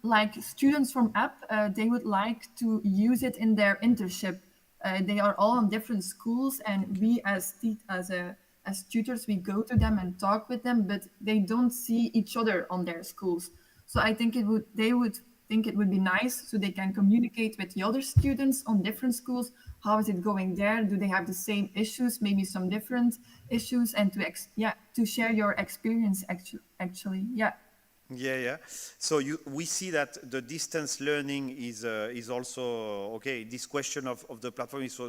like students from app, they would like to use it in their internship. They are all in different schools, and we as tutors, we go to them and talk with them, but they don't see each other on their schools. So I think they would think it would be nice so they can communicate with the other students on different schools. How is it going there? Do they have the same issues, maybe some different issues, and to share your experience actually. Yeah. So we see that the distance learning is also okay. This question of the platform is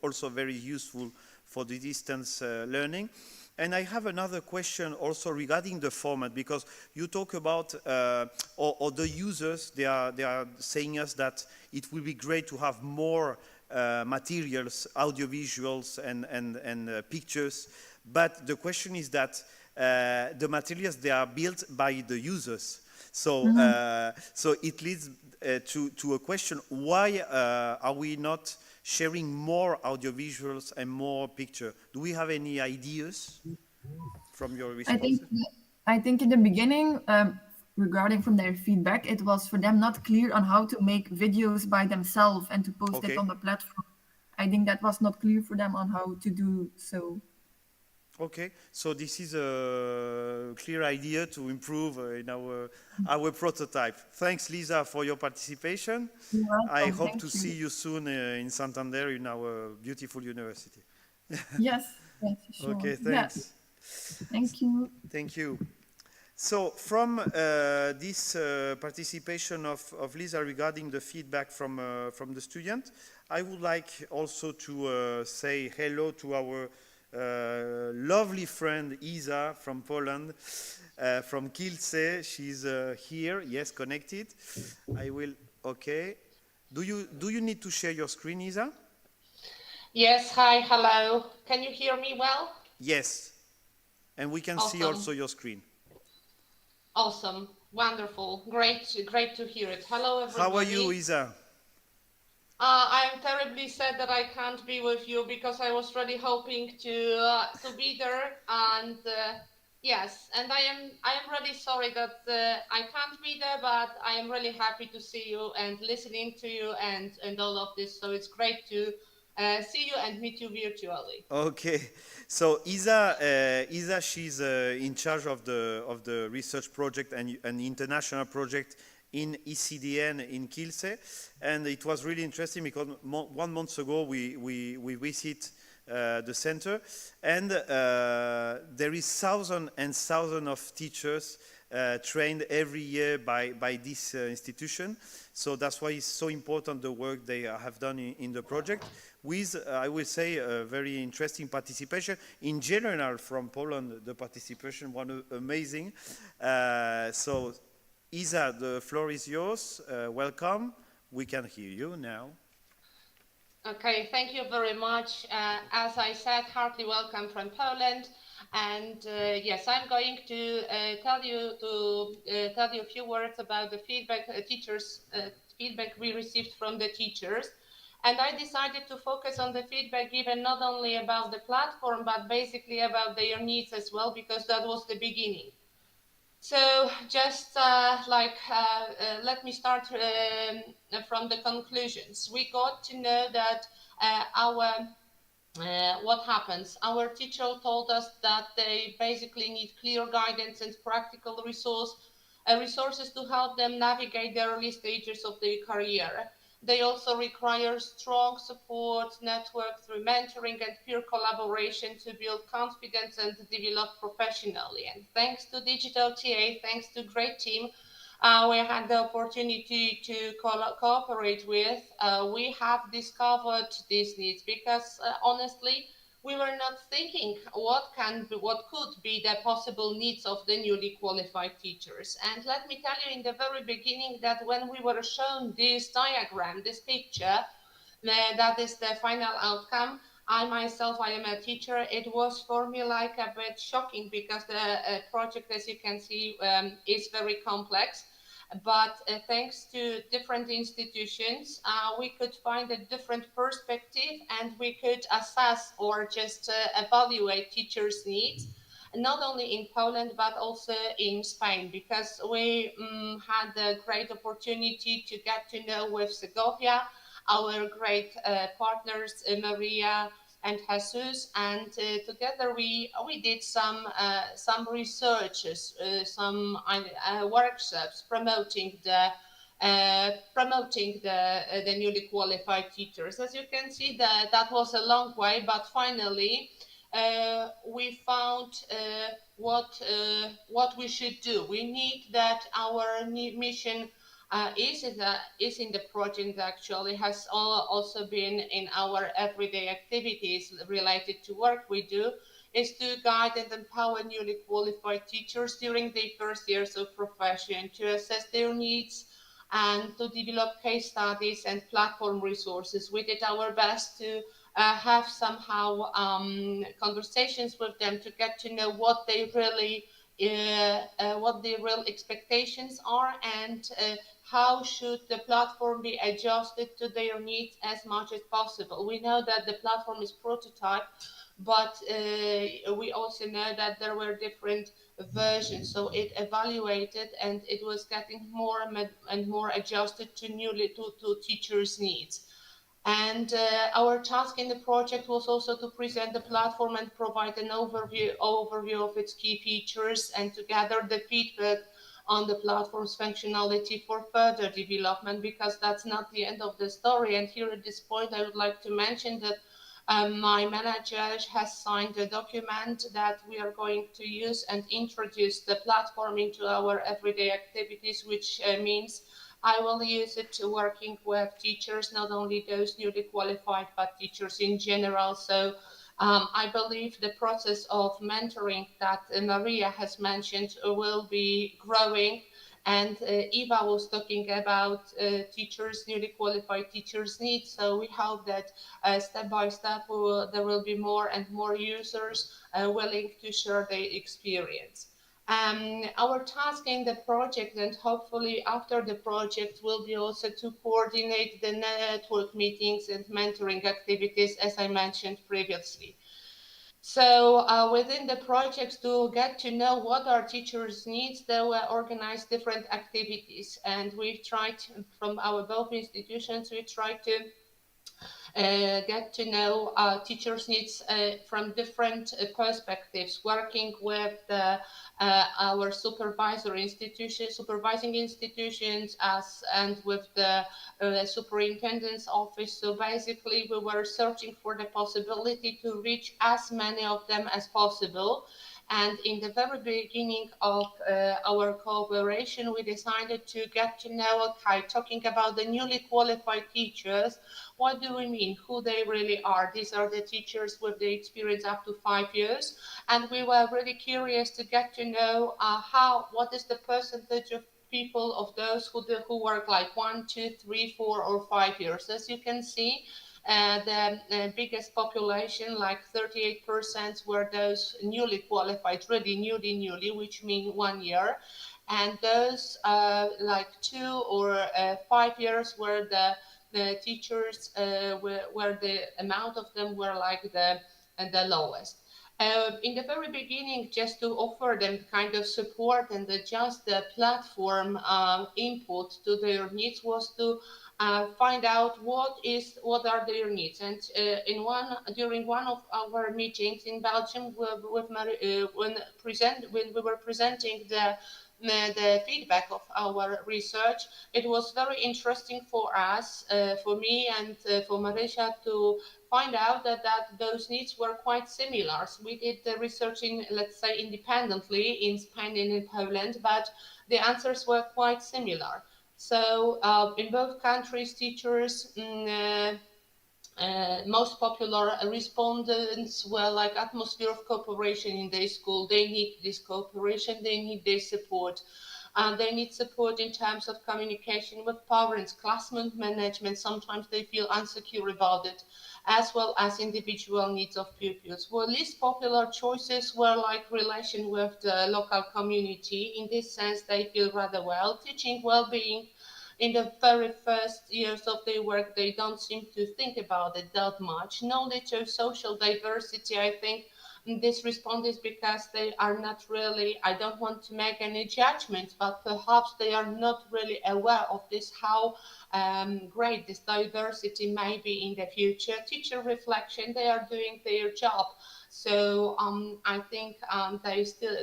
also very useful for the distance learning. And I have another question also regarding the format, because you talk about or the users, they are saying us that it will be great to have more materials, audiovisuals and pictures. But the question is that the materials, they are built by the users. So so it leads to a question: why are we not sharing more audiovisuals and more picture? Do we have any ideas from your response? I think in the beginning, regarding from their feedback, it was for them not clear on how to make videos by themselves and to post it on the platform. I think that was not clear for them on how to do so. Okay, so this is a clear idea to improve in our prototype. Thanks, Lisa, for your participation. You're welcome. I hope Thank to you. see you soon in Santander in our beautiful university. Yes, sure. Okay, thanks. Yeah. Thank you. Thank you. So from this participation of Lisa regarding the feedback from the student, I would like also to say hello to our lovely friend Isa from Poland, from Kielce. She's here, yes, connected. I will, okay. Do you need to share your screen, Isa? Yes, hi, hello. Can you hear me well? Yes. And we can see Awesome. also your screen. Awesome, wonderful, great to hear it. Hello, everybody. How are you, Isa? I'm terribly sad that I can't be with you because I was really hoping to be there, and yes, and I am really sorry that I can't be there, but I am really happy to see you and listening to you and all of this. So it's great to see you and meet you virtually. Okay, so Isa, she's in charge of the research project and an international project in ECDN in Kielce, and it was really interesting because 1 month ago we visit the center, and there is thousands and thousands of teachers trained every year by this institution. So that's why it's so important the work they have done in the project, with, I will say, a very interesting participation. In general, from Poland, the participation was amazing. So, Isa, the floor is yours. Welcome. We can hear you now. Okay, thank you very much. As I said, heartily welcome from Poland. And yes, I'm going to tell you a few words about the feedback, feedback we received from the teachers. And I decided to focus on the feedback given not only about the platform, but basically about their needs as well, because that was the beginning. So just let me start from the conclusions. We got to know that what happens. Our teacher told us that they basically need clear guidance and practical resources to help them navigate the early stages of their career. They also require strong support network through mentoring and peer collaboration to build confidence and develop professionally. And thanks to Digital TA, thanks to great team, we had the opportunity to cooperate with. We have discovered these needs because honestly, we were not thinking what could be the possible needs of the newly qualified teachers. And let me tell you in the very beginning that when we were shown this diagram, this picture, that is the final outcome, I myself, I am a teacher. It was for me like a bit shocking because the project, as you can see, is very complex. But thanks to different institutions, we could find a different perspective and we could assess or just evaluate teachers' needs, not only in Poland, but also in Spain, because we had the great opportunity to get to know with Segovia, our great partners, Maria and Jesus, and together we did some researches, some workshops promoting the newly qualified teachers. As you can see, that was a long way, but finally we found what we should do. We need that our mission is in the project, actually has also been in our everyday activities related to work we do, is to guide and empower newly qualified teachers during their first years of profession, to assess their needs and to develop case studies and platform resources. We did our best to have somehow conversations with them to get to know what they really what their real expectations are, and how should the platform be adjusted to their needs as much as possible. We know that the platform is prototype, but we also know that there were different versions, so it evaluated and it was getting more and more adjusted to to teachers' needs. And our task in the project was also to present the platform and provide an overview of its key features and to gather the feedback on the platform's functionality for further development, because that's not the end of the story. And here at this point, I would like to mention that my manager has signed a document that we are going to use and introduce the platform into our everyday activities, which means I will use it to working with teachers, not only those newly qualified, but teachers in general. So I believe the process of mentoring that Maria has mentioned will be growing And Eva was talking about teachers, newly qualified teachers' needs. So we hope that step by step there will be more and more users willing to share their experience. Our task in the project, and hopefully after the project, will be also to coordinate the network meetings and mentoring activities, as I mentioned previously. So within the projects, to get to know what our teachers' needs, they were organized different activities, and we've tried from our both institutions, we tried to get to know teachers' needs from different perspectives, working with our supervising institutions and with the superintendent's office. So basically, we were searching for the possibility to reach as many of them as possible. And in the very beginning of our cooperation, we decided to get to know, okay, talking about the newly qualified teachers, what do we mean? Who they really are? These are the teachers with the experience up to 5 years. And we were really curious to get to know what is the percentage of people, of those who work like 1, 2, 3, 4, or 5 years. As you can see, the biggest population, like 38%, were those newly qualified, really newly, which mean 1 year. And those like 2 or 5 years were the teachers where the amount of them were like the lowest. In the very beginning, just to offer them kind of support and adjust the platform input to their needs, was to find out what are their needs. And during one of our meetings in Belgium with when we were presenting the feedback of our research, it was very interesting for us, for me and for Marysia, to find out that those needs were quite similar. So we did the research let's say, independently in Spain and in Poland, but the answers were quite similar. So in both countries, teachers, most popular respondents were like atmosphere of cooperation in their school. They need this cooperation, they need this support. They need support in terms of communication with parents, classroom management. Sometimes they feel insecure about it, as well as individual needs of pupils. Well, least popular choices were like relation with the local community. In this sense, they feel rather well. Teaching well-being, in the very first years of their work, they don't seem to think about it that much. Knowledge of social diversity, I think this response is because they are not really, I don't want to make any judgments, but perhaps they are not really aware of this, how great this diversity may be in the future. Teacher reflection, they are doing their job. So I think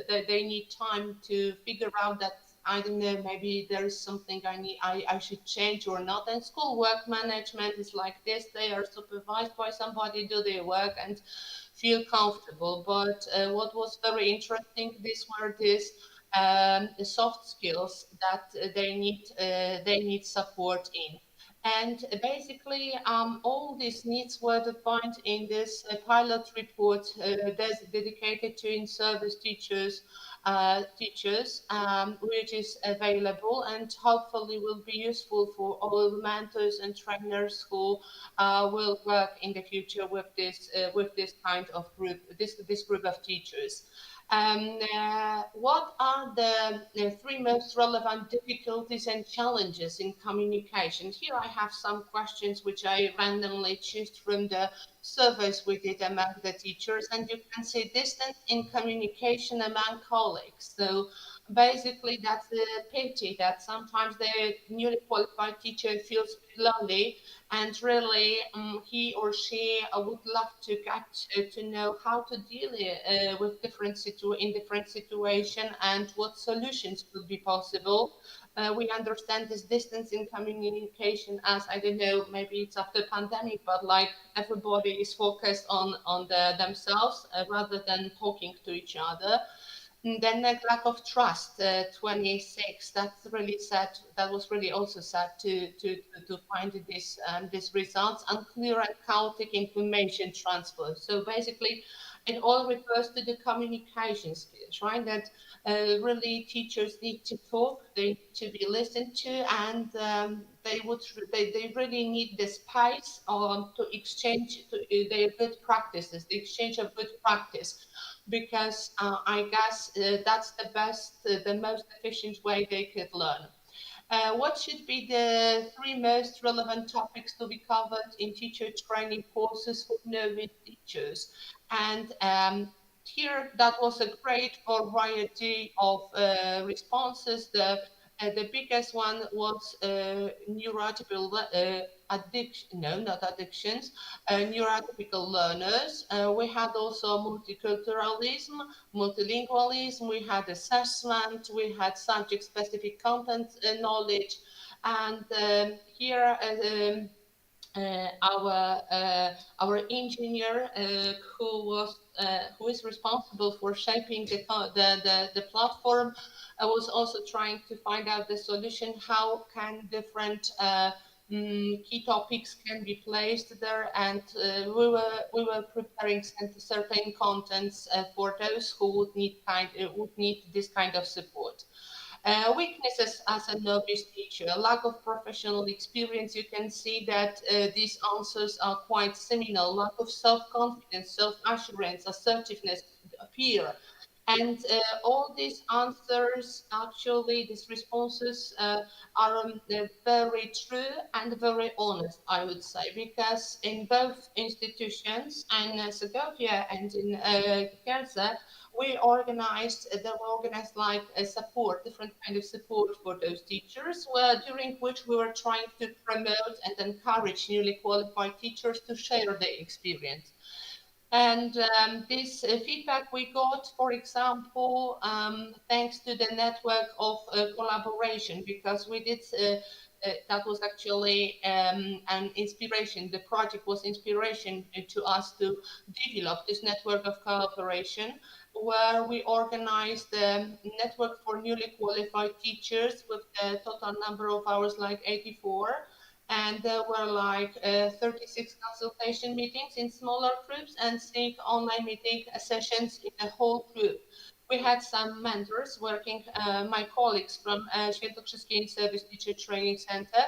they need time to figure out that, I don't know, maybe there is something I should change or not. And school work management is like this. They are supervised by somebody, do their work and feel comfortable. But what was very interesting, these were the soft skills that they need support in. And basically, all these needs were defined in this pilot report dedicated to in-service teachers, which is available and hopefully will be useful for all mentors and trainers who will work in the future with this kind of group, this group of teachers. What are the 3 most relevant difficulties and challenges in communication? Here I have some questions which I randomly choose from the surveys we did among the teachers, and you can see distance in communication among colleagues. So basically that's the pity that sometimes the newly qualified teacher feels lonely, and really he or she would love to get to know how to deal with different situation and what solutions could be possible. We understand this distance in communication as, I don't know, maybe it's after pandemic, but like everybody is focused on themselves rather than talking to each other. Then the lack of trust, 26. That's really sad. That was really also sad to find these results. Unclear and chaotic information transfer. So basically, It all refers to the communication skills, right? That really teachers need to talk, they need to be listened to, and they really need the space to exchange their good practices, the exchange of good practice, because I guess that's the best, the most efficient way they could learn. What should be the three most relevant topics to be covered in teacher training courses for novice teachers? And here, that was a great variety of responses. The biggest one was neurotypical addiction, no, not addictions, neurotypical learners. We had also multiculturalism, multilingualism, we had assessment, we had subject-specific content knowledge, and here our engineer who is responsible for shaping the platform was also trying to find out the solution. How can different key topics can be placed there, and we were preparing certain contents for those who would need this kind of support. Weaknesses as a novice teacher, lack of professional experience. You can see that these answers are quite similar. Lack of self-confidence, self-assurance, assertiveness, fear. And all these answers, actually, these responses are very true and very honest, I would say, because in both institutions, in Segovia and in Kersa, we organized, they were organized like a support, different kind of support for those teachers, during which we were trying to promote and encourage newly qualified teachers to share their experience. And this feedback we got, for example, thanks to the network of collaboration, because we did, that was actually an inspiration. The project was inspiration to us to develop this network of collaboration, where we organized the network for newly qualified teachers with the total number of hours like 84. And there were like 36 consultation meetings in smaller groups and 6 online meeting sessions in the whole group. We had some mentors working, my colleagues from Świętokrzyskie Service Teacher Training Center,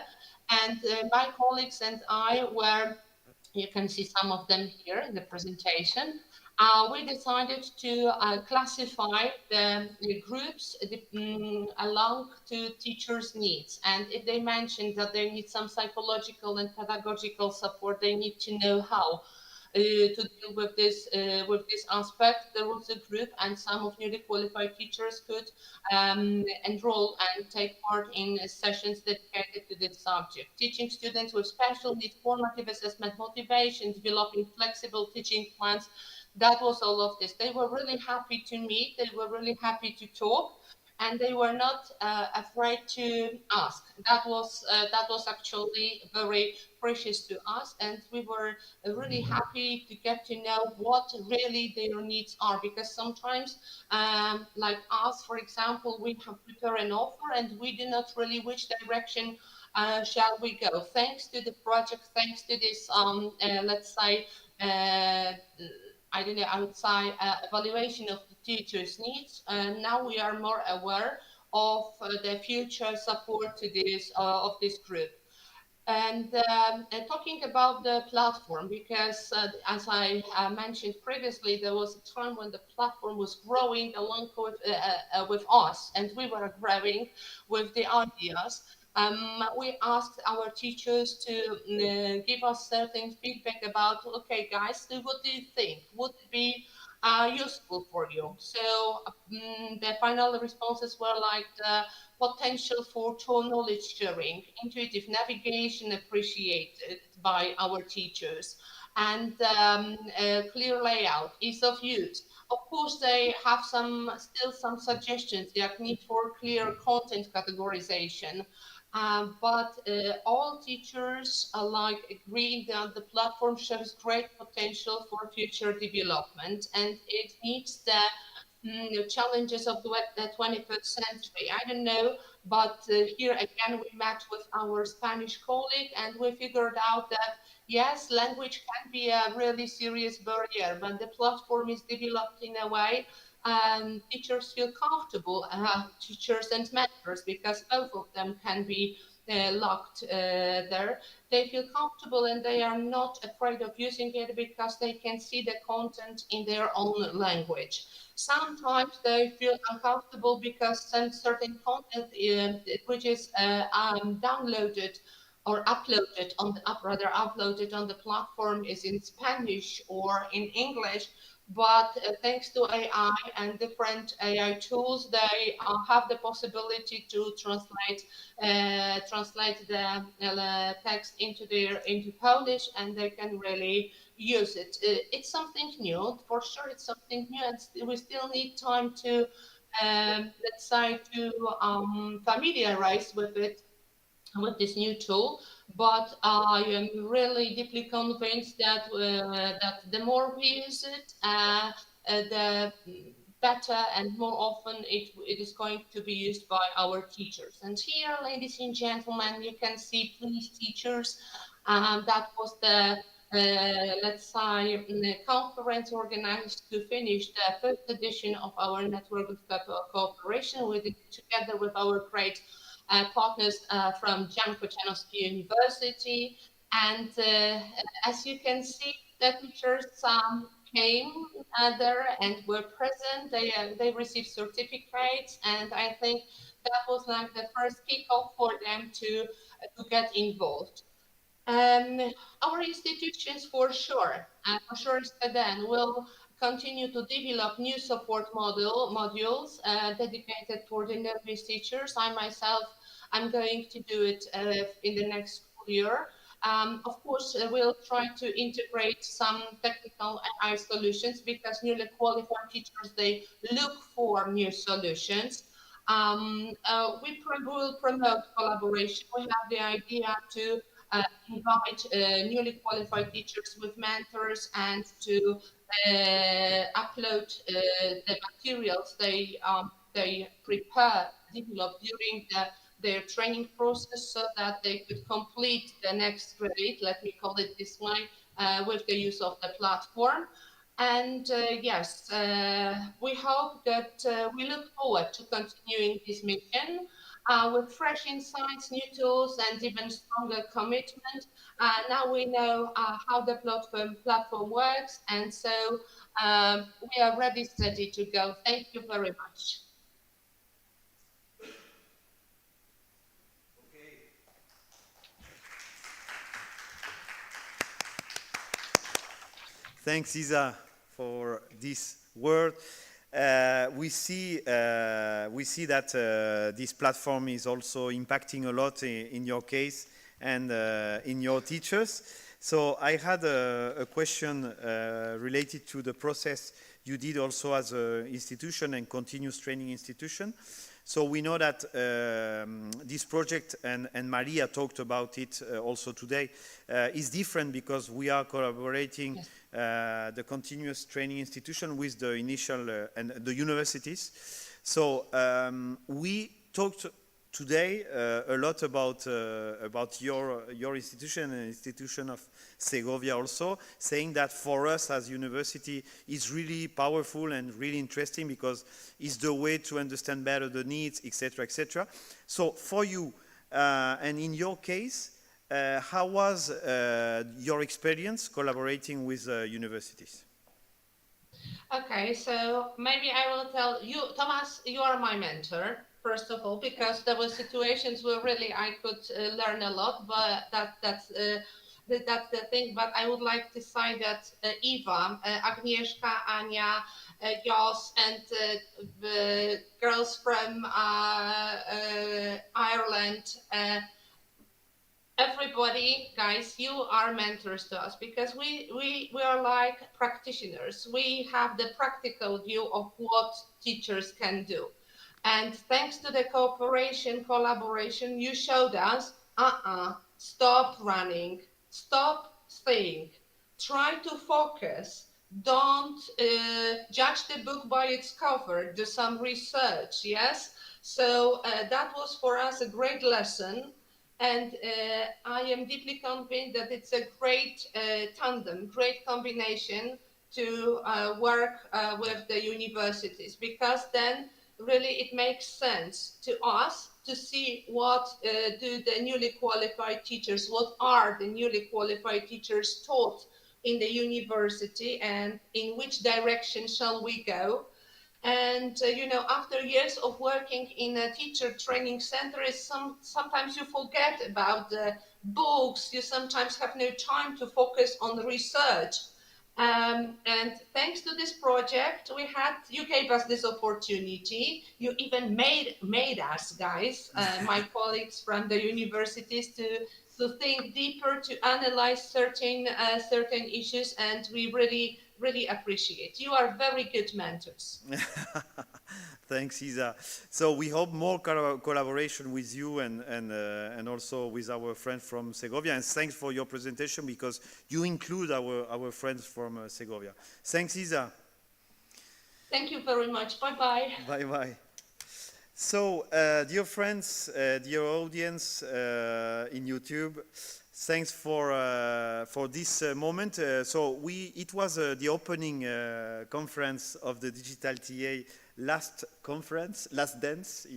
and my colleagues and I were, you can see some of them here in the presentation. We decided to classify the groups along to teachers' needs. And if they mentioned that they need some psychological and pedagogical support, they need to know how to deal with this aspect. There was a group, and some of newly qualified teachers could enroll and take part in sessions dedicated to this subject. Teaching students with special needs, formative assessment, motivation, developing flexible teaching plans. That was all of this. They were really happy to meet. They were really happy to talk, and they were not afraid to ask. That was actually very precious to us, and we were really happy to get to know what really their needs are, because sometimes, like us, for example, we have prepared an offer and we do not really which direction shall we go. Thanks to the project, thanks to this, let's say, I don't know, outside evaluation of the teacher's needs. Now we are more aware of the future support to this of this group. And talking about the platform, because as I mentioned previously, there was a time when the platform was growing along with us, and we were growing with the ideas. We asked our teachers to give us certain feedback about, okay, guys, what do you think? Would it be useful for you? So the final responses were like the potential for tool knowledge sharing, intuitive navigation appreciated by our teachers, and clear layout, ease of use. Of course, they have still some suggestions, like need for clear content categorization. But all teachers alike agree that the platform shows great potential for future development, and it meets the challenges of the 21st century. I don't know, but here again we met with our Spanish colleague and we figured out that yes, language can be a really serious barrier, but the platform is developed in a way teachers feel comfortable, teachers and mentors, because both of them can be locked there. They feel comfortable and they are not afraid of using it because they can see the content in their own language. Sometimes they feel uncomfortable because some certain content which is downloaded or uploaded on the rather uploaded on the platform is in Spanish or in English, but thanks to AI and different AI tools, they have the possibility to translate the text into Polish, and they can really use it. It's something new, for sure. It's something new, and we still need time to, let's say, to familiarize with it, with this new tool, but I am really deeply convinced that that the more we use it, the better and more often it is going to be used by our teachers. And here, ladies and gentlemen, you can see Please Teachers. That was the let's say, conference organized to finish the first edition of our network of cooperation. We did it together with our great partners from Jan Kochanowski University. And as you can see, the teachers came there and were present. They received certificates, and I think that was like the first kickoff for them to get involved. Our institutions, for sure, STEDEN will continue to develop new support modules dedicated for the novice teachers. I myself, I'm going to do it in the next school year. Of course, we'll try to integrate some technical AI solutions because newly qualified teachers, they look for new solutions. We will promote collaboration. We have the idea to invite newly qualified teachers with mentors and to upload the materials they prepare, develop during their training process so that they could complete the next grade, let me call it this way, with the use of the platform. And yes, we hope that we look forward to continuing this mission with fresh insights, new tools, and even stronger commitment. Now we know how the platform works, and so we are ready, steady to go. Thank you very much. Thanks, Isa, for this word. We see that this platform is also impacting a lot in your case and in your teachers. So I had a question related to the process you did also as an institution and continuous training institution. So we know that this project, and Maria talked about it also today, is different because we are collaborating the continuous training institution with the initial and the universities. So we talked today a lot about your institution and institution of Segovia also, saying that for us as university is really powerful and really interesting because it's the way to understand better the needs, etc., etc. So for you, and in your case, how was your experience collaborating with universities? Okay, so maybe I will tell you, Thomas, you are my mentor, first of all, because there were situations where really I could learn a lot, but that's the thing. But I would like to say that Eva, Agnieszka, Ania, Jos, and the girls from Ireland, everybody, guys, you are mentors to us because we are like practitioners. We have the practical view of what teachers can do. And thanks to the cooperation, collaboration, you showed us, stop running, stop staying, try to focus, don't judge the book by its cover, do some research, yes? So that was for us a great lesson. And I am deeply convinced that it's a great tandem, great combination to work with the universities, because then really it makes sense to us to see what do the newly qualified teachers, what are the newly qualified teachers taught in the university, and in which direction shall we go. And after years of working in a teacher training center, sometimes you forget about the books. You sometimes have no time to focus on research. And thanks to this project, you gave us this opportunity. You even made us, guys, my colleagues from the universities, to think deeper, to analyze certain issues, and we really appreciate. You are very good mentors. Thanks, Isa. So we hope more collaboration with you and also with our friends from Segovia. And thanks for your presentation, because you include our friends from Segovia. Thanks, Isa. Thank you very much. Bye-bye. Bye-bye. So, dear friends, dear audience in YouTube, thanks for this moment. It was the opening conference of the Digital TA last dance.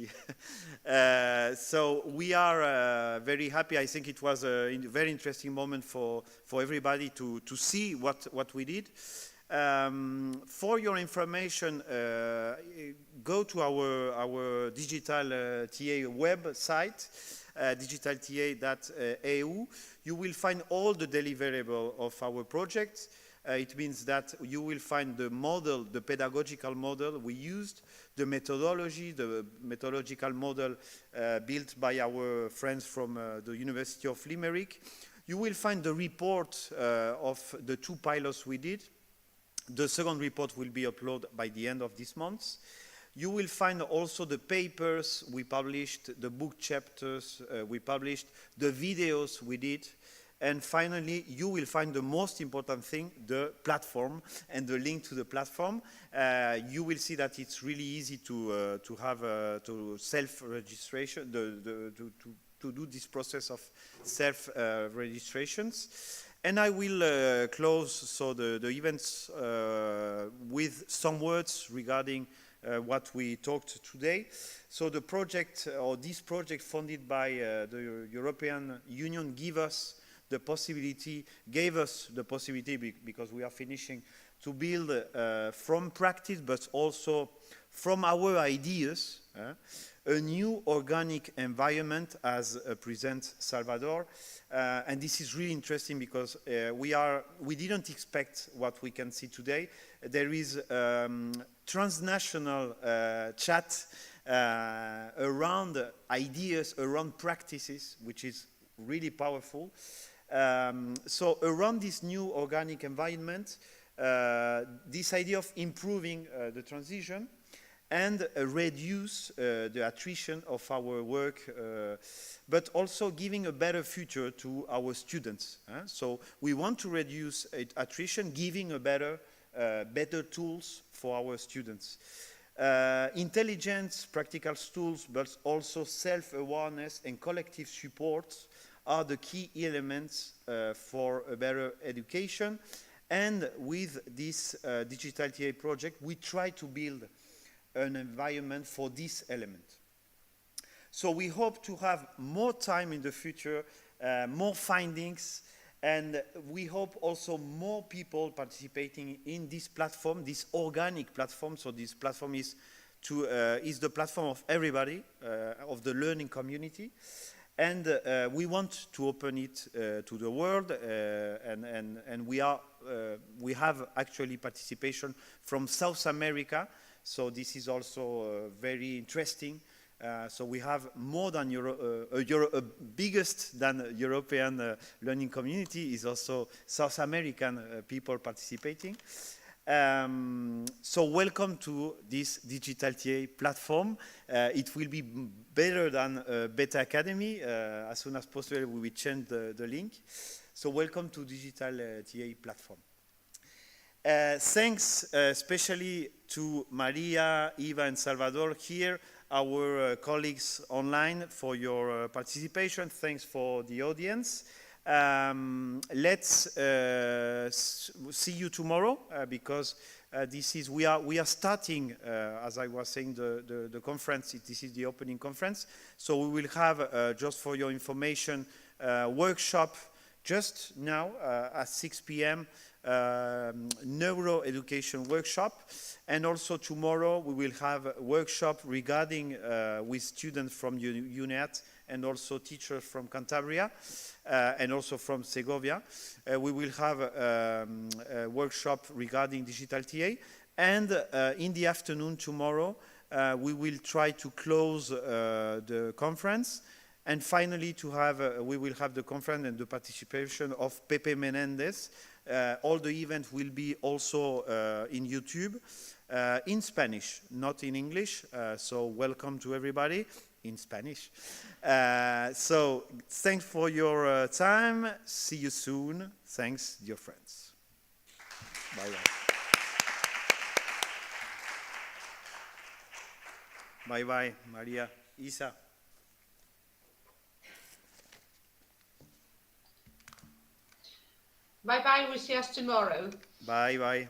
So we are very happy. I think it was a very interesting moment for everybody to see what we did. For your information, go to our Digital TA website, digitalta.eu. You will find all the deliverable of our project. It means that you will find the model, the pedagogical model we used, the methodological model built by our friends from the University of Limerick. You will find the report of the 2 pilots we did. The second report will be uploaded by the end of this month. You will find also the papers we published, the book chapters we published, the videos we did. And finally, you will find the most important thing, the platform and the link to the platform. You will see that it's really easy to have to self-registration, to do this process of self-registrations. And I will close the events with some words regarding what we talked today. So the project, or this project funded by the European Union, gave us the possibility, because we are finishing, to build from practice, but also from our ideas, a new organic environment, as presents Salvador. And this is really interesting, because we didn't expect what we can see today. There is transnational chat around ideas, around practices, which is really powerful. So around this new organic environment, this idea of improving the transition and reduce the attrition of our work, but also giving a better future to our students. So we want to reduce attrition, giving a better tools for our students. Intelligence, practical tools, but also self-awareness and collective support are the key elements for a better education. And with this Digital TA project, we try to build an environment for this element. So we hope to have more time in the future, more findings, and we hope also more people participating in this platform, this organic platform. So this platform is the platform of everybody, of the learning community. And we want to open it to the world, and we have actually participation from South America, so this is also very interesting. So we have more than biggest than European learning community is also South American people participating. So welcome to this Digital TA platform. It will be better than Beta Academy. As soon as possible, we will change the link. So welcome to Digital TA platform. Thanks especially to Maria, Eva, and Salvador here, our colleagues online, for your participation. Thanks for the audience. Let's see you tomorrow because we are starting, as I was saying, the conference. This is the opening conference. So we will have, just for your information, workshop just now at 6 p.m. Neuro education workshop, and also tomorrow we will have a workshop regarding with students from UNED and also teachers from Cantabria and also from Segovia. We will have a workshop regarding digital TA, and in the afternoon tomorrow we will try to close the conference. And finally, we will have the conference and the participation of Pepe Menendez. All the events will be also in YouTube, in Spanish, not in English. So welcome to everybody in Spanish. So thanks for your time. See you soon. Thanks, dear friends. Bye-bye. Bye-bye, Maria. Isa. Bye-bye, we'll see us tomorrow. Bye-bye.